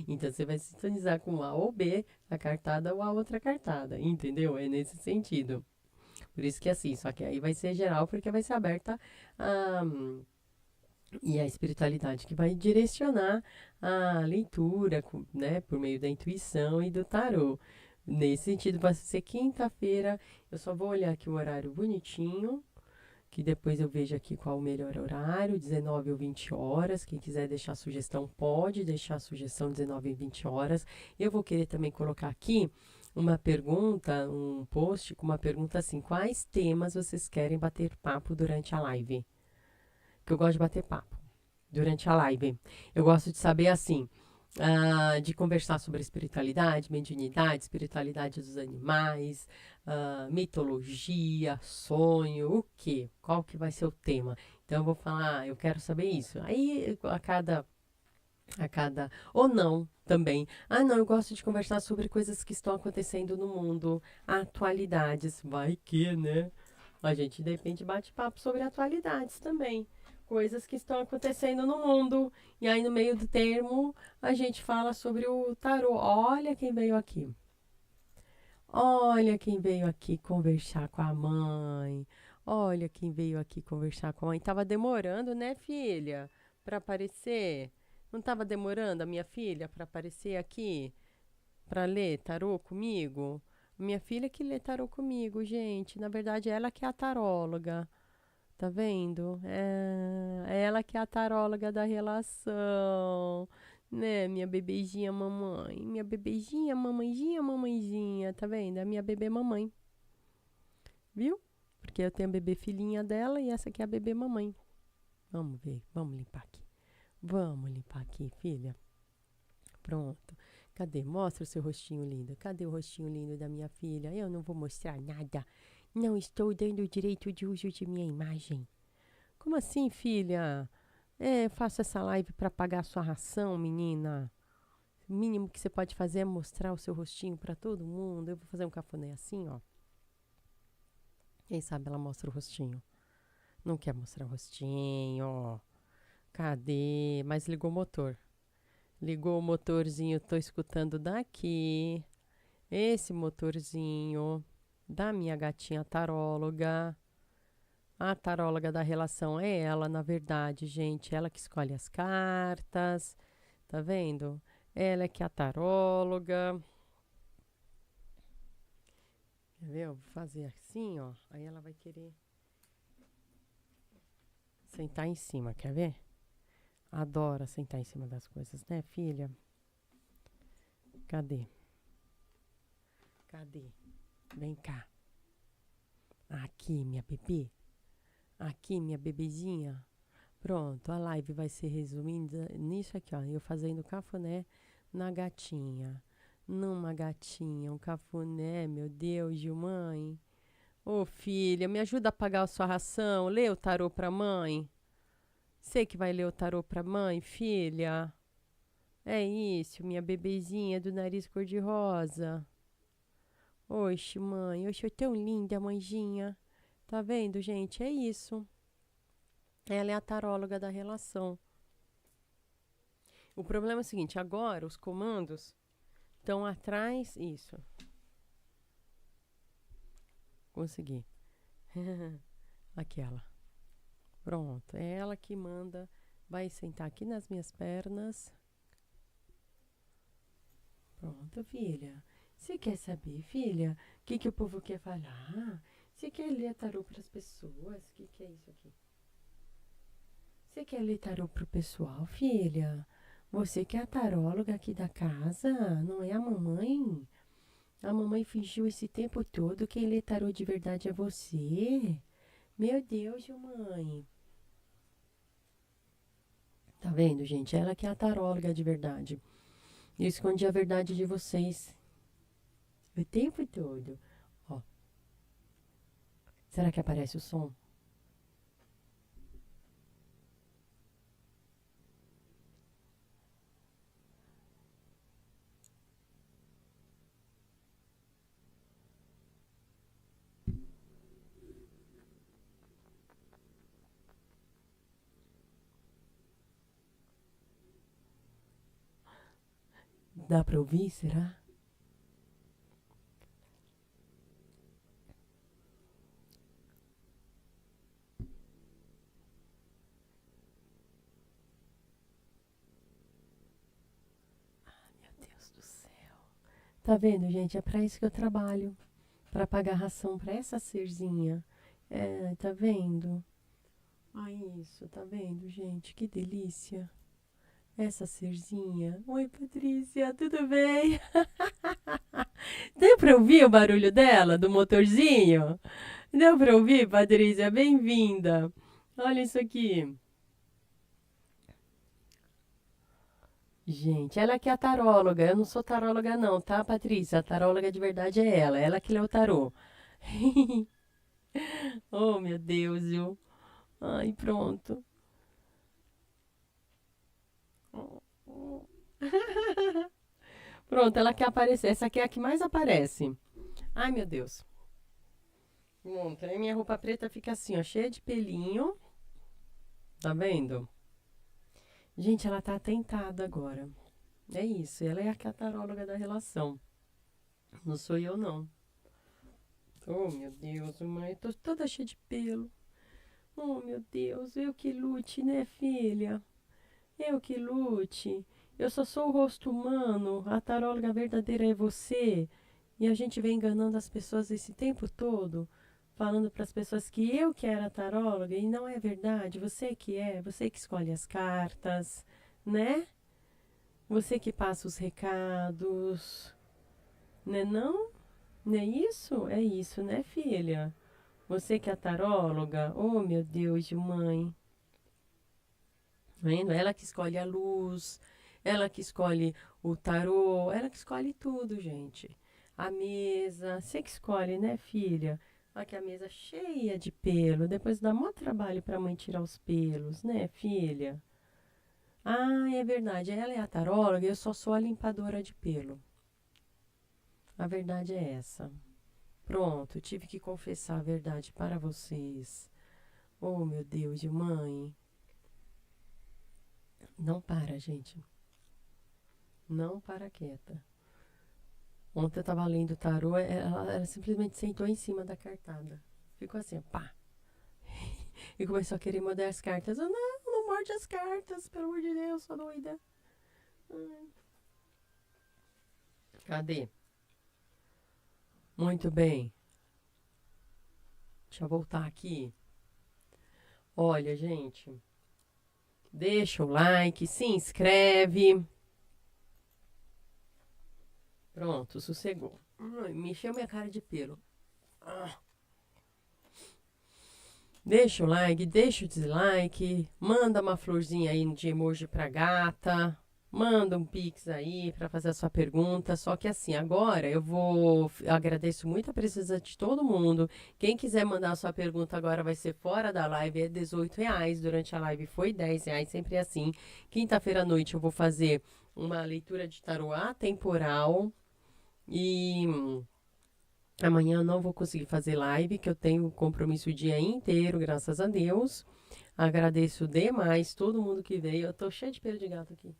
A: Então você vai sintonizar com A ou B, a cartada ou a outra cartada, entendeu? É nesse sentido. Por isso que é assim, só que aí vai ser geral porque vai ser aberta a e a espiritualidade que vai direcionar a leitura, né, por meio da intuição e do tarô. Nesse sentido, vai ser quinta-feira. Eu só vou olhar aqui o horário bonitinho, que depois eu vejo aqui qual o melhor horário, 19 ou 20 horas. Quem quiser deixar sugestão, pode deixar a sugestão 19 e 20 horas. Eu vou querer também colocar aqui uma pergunta, um post com uma pergunta assim: quais temas vocês querem bater papo durante a live? Que eu gosto de bater papo durante a live. Eu gosto de saber assim, de conversar sobre espiritualidade, mediunidade, espiritualidade dos animais, mitologia, sonho, o quê? Qual que vai ser o tema? Então eu vou falar, eu quero saber isso. Aí ou não também. Não, eu gosto de conversar sobre coisas que estão acontecendo no mundo, atualidades, vai que, né? A gente de repente bate papo sobre atualidades também. Coisas que estão acontecendo no mundo. E aí, no meio do termo, a gente fala sobre o tarô. Olha quem veio aqui. Olha quem veio aqui conversar com a mãe. Olha quem veio aqui conversar com a mãe. Tava demorando, né, filha? Para aparecer. Não tava demorando a minha filha para aparecer aqui? Para ler tarô comigo? Minha filha que lê tarô comigo, gente. Na verdade, ela que é a taróloga. Tá vendo? É ela que é a taróloga da relação. Né, minha bebezinha mamãe? Minha bebezinha, mamãezinha, mamãezinha. Tá vendo? É a minha bebê mamãe. Viu? Porque eu tenho a bebê filhinha dela e essa aqui é a bebê mamãe. Vamos ver. Vamos limpar aqui. Vamos limpar aqui, filha. Pronto. Cadê? Mostra o seu rostinho lindo. Cadê o rostinho lindo da minha filha? Eu não vou mostrar nada. Não estou dando o direito de uso de minha imagem. Como assim, filha? Faço essa live para pagar sua ração, menina. O mínimo que você pode fazer é mostrar o seu rostinho para todo mundo. Eu vou fazer um cafuné assim, ó. Quem sabe ela mostra o rostinho. Não quer mostrar o rostinho, ó. Cadê? Mas ligou o motor. Ligou o motorzinho, tô escutando daqui. Esse motorzinho da minha gatinha taróloga. A taróloga da relação é ela, na verdade, gente. Ela que escolhe as cartas. Tá vendo? Ela é que é a taróloga. Quer ver? Eu vou fazer assim, ó. Aí ela vai querer sentar em cima, quer ver? Adora sentar em cima das coisas, né, filha? Cadê? Cadê? Vem cá. Aqui, minha bebê. Aqui, minha bebezinha. Pronto, a live vai ser resumida nisso aqui, ó. Eu fazendo cafuné na gatinha. Numa gatinha, um cafuné, meu Deus, de mãe. Ô, filha, me ajuda a pagar a sua ração. Lê o tarô pra mãe. Você que vai ler o tarô pra mãe, filha. É isso, minha bebezinha do nariz cor-de-rosa. Oxe, mãe, oxe, é tão linda, mãezinha. Tá vendo, gente? É isso. Ela é a taróloga da relação. O problema é o seguinte, agora os comandos estão atrás. Isso. Consegui. Aquela. Pronto. É ela que manda. Vai sentar aqui nas minhas pernas. Pronto, filha. Você quer saber, filha, o que o povo quer falar? Você quer ler tarô para as pessoas? O que é isso aqui? Você quer ler tarô pro pessoal, filha? Você que é a taróloga aqui da casa, não é a mamãe? A mamãe fingiu esse tempo todo. Quem lê tarô de verdade é você. Meu Deus, mãe. Tá vendo, gente? Ela que é a taróloga de verdade. Eu escondi a verdade de vocês o tempo todo. Ó. Será que aparece o som? Dá pra ouvir, será? Meu Deus do céu. Tá vendo, gente? É pra isso que eu trabalho. Pra pagar ração pra essa serzinha. É, tá vendo? Ah, isso, tá vendo, gente? Que delícia. Essa serzinha. Oi, Patrícia, tudo bem? Deu pra ouvir o barulho dela, do motorzinho? Deu pra ouvir, Patrícia? Bem-vinda. Olha isso aqui. Gente, ela que é a taróloga. Eu não sou taróloga, não, tá, Patrícia? A taróloga de verdade é ela. Ela que lê o tarô. Oh, meu Deus, viu? Ai, pronto. Pronto, ela quer aparecer. Essa aqui é a que mais aparece. Ai, meu Deus. Pronto, aí minha roupa preta fica assim, ó, cheia de pelinho. Tá vendo? Gente, ela tá atentada agora. É isso, ela é a cataróloga da relação. Não sou eu, não. Oh, meu Deus, mãe, tô toda cheia de pelo. Oh, meu Deus, eu que lute, né, filha? Eu que lute. Eu só sou o rosto humano, a taróloga verdadeira é você. E a gente vem enganando as pessoas esse tempo todo, falando para as pessoas que eu que era taróloga, e não é verdade, você que escolhe as cartas, né? Você que passa os recados, né não? Não é isso? É isso, né, filha? Você que é taróloga, oh meu Deus de mãe. Vendo? Ela que escolhe a luz, ela que escolhe o tarô, ela que escolhe tudo, gente. A mesa, você que escolhe, né, filha? Aqui a mesa cheia de pelo, depois dá maior trabalho pra mãe tirar os pelos, né, filha? Ah, é verdade, ela é a taróloga, eu só sou a limpadora de pelo. A verdade é essa. Pronto, tive que confessar a verdade para vocês. Oh, meu Deus, e mãe? Não para, gente. Não para quieta. Ontem eu tava lendo o tarô, ela simplesmente sentou em cima da cartada. Ficou assim, pá. E começou a querer morder as cartas. Eu, não, não morde as cartas, pelo amor de Deus, sou doida. Cadê? Muito bem. Deixa eu voltar aqui. Olha, gente. Deixa o like, se inscreve. Pronto, sossegou. Me encheu minha cara de pelo. Deixa o like, deixa o dislike. Manda uma florzinha aí de emoji pra gata. Manda um pix aí para fazer a sua pergunta. Só que assim, agora agradeço muito a presença de todo mundo. Quem quiser mandar a sua pergunta agora vai ser fora da live, é R$18. Durante a live foi R$10, sempre assim. Quinta-feira à noite eu vou fazer uma leitura de tarô atemporal. E amanhã eu não vou conseguir fazer live, que eu tenho compromisso o dia inteiro, graças a Deus. Agradeço demais todo mundo que veio. Eu tô cheia de pelo de gato aqui.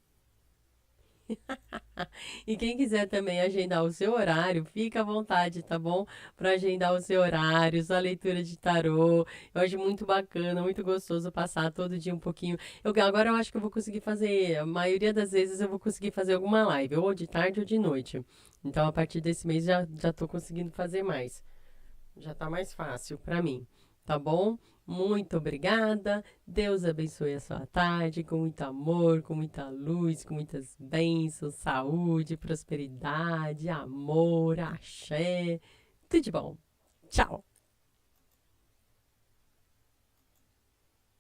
A: E quem quiser também agendar o seu horário, fica à vontade, tá bom? Para agendar o seu horário, sua leitura de tarô. Eu acho muito bacana, muito gostoso passar todo dia um pouquinho. Agora eu acho que eu vou conseguir fazer, a maioria das vezes eu vou conseguir fazer alguma live, ou de tarde ou de noite. Então a partir desse mês já tô conseguindo fazer mais. Já tá mais fácil para mim, tá bom? Muito obrigada. Deus abençoe a sua tarde com muito amor, com muita luz, com muitas bênçãos, saúde, prosperidade, amor, axé. Tudo de bom. Tchau.